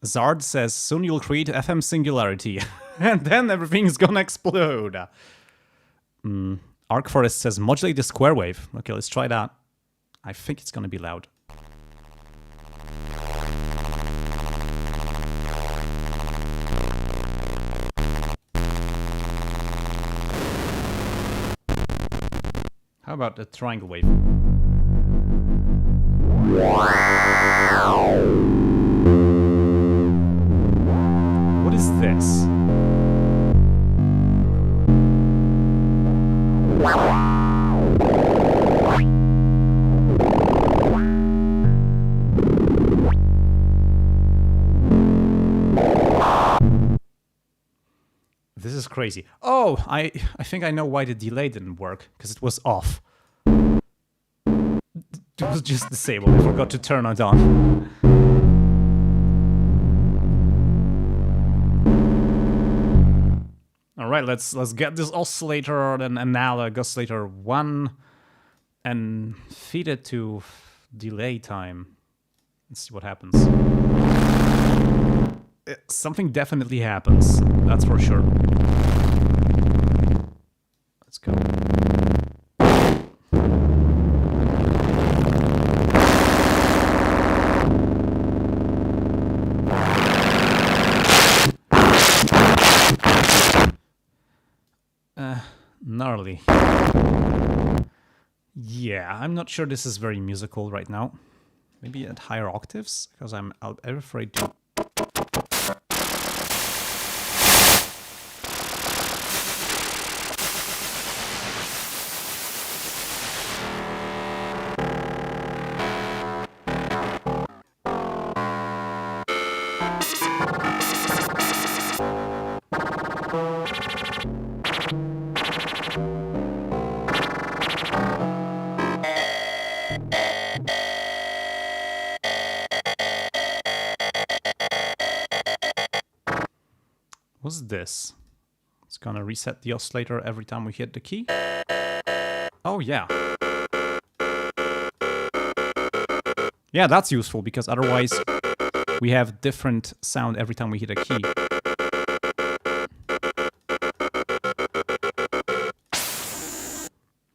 Zard says, soon you'll create FM singularity. And then everything's gonna explode. Arc Forest says, modulate the square wave. Okay, let's try that. I think it's gonna be loud. How about the triangle wave? What is this? This is crazy. Oh, I think I know why the delay didn't work, because it was off. It was just disabled. I forgot to turn it on. right, let's get this oscillator, an analog oscillator 1, and feed it to delay time. Let's see what happens. Something definitely happens, that's for sure. Let's go. Gnarly. Yeah, I'm not sure this is very musical right now. Maybe at higher octaves, because I'm afraid to... What's this? It's gonna reset the oscillator every time we hit the key. Oh yeah. Yeah, that's useful, because otherwise we have different sound every time we hit a key.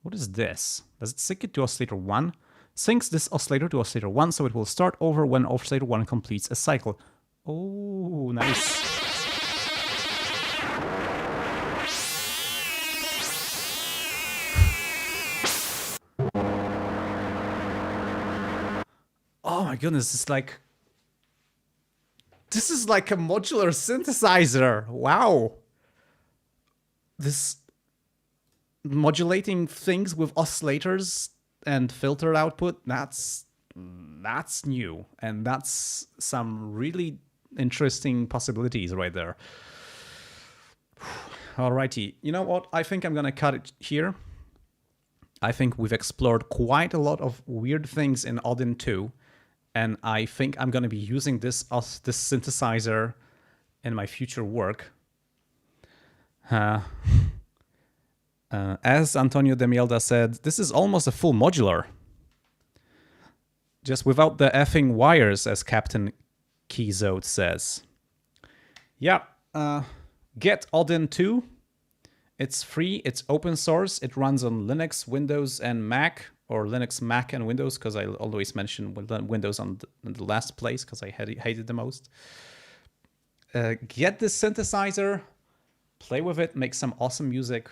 What is this? Does it sync it to oscillator 1? Syncs this oscillator to oscillator 1, so it will start over when oscillator 1 completes a cycle. Oh, nice. Oh my goodness, it's like... This is like a modular synthesizer. Wow. This modulating things with oscillators and filter output, that's new. And that's some really interesting possibilities right there. Alrighty, you know what? I think I'm gonna cut it here. I think we've explored quite a lot of weird things in Odin2. And I think I'm going to be using this synthesizer in my future work. As Antonio de Mielda said, this is almost a full modular. Just without the effing wires, as Captain Keyzode says. Yeah, get Odin2. It's free, it's open source, it runs on Linux, Windows, and Mac. Or Linux, Mac, and Windows, because I always mention Windows on the last place, because I hated the most. Get this synthesizer, play with it, make some awesome music,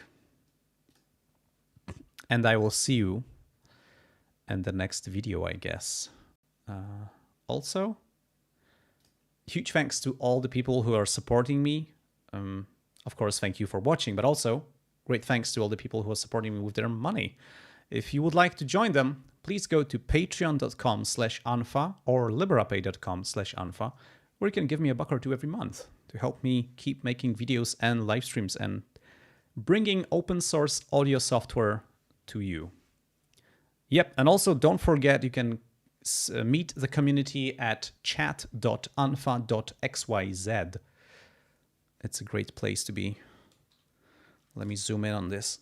and I will see you in the next video, I guess. Also, huge thanks to all the people who are supporting me. Of course, thank you for watching, but also great thanks to all the people who are supporting me with their money. If you would like to join them, please go to patreon.com/anfa or liberapay.com/anfa, where you can give me $1 or $2 every month to help me keep making videos and live streams and bringing open source audio software to you. Yep, and also don't forget you can meet the community at chat.anfa.xyz. It's a great place to be. Let me zoom in on this.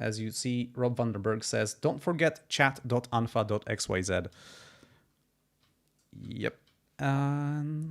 As you see, Rob Vandenberg says, don't forget chat.anfa.xyz. Yep. And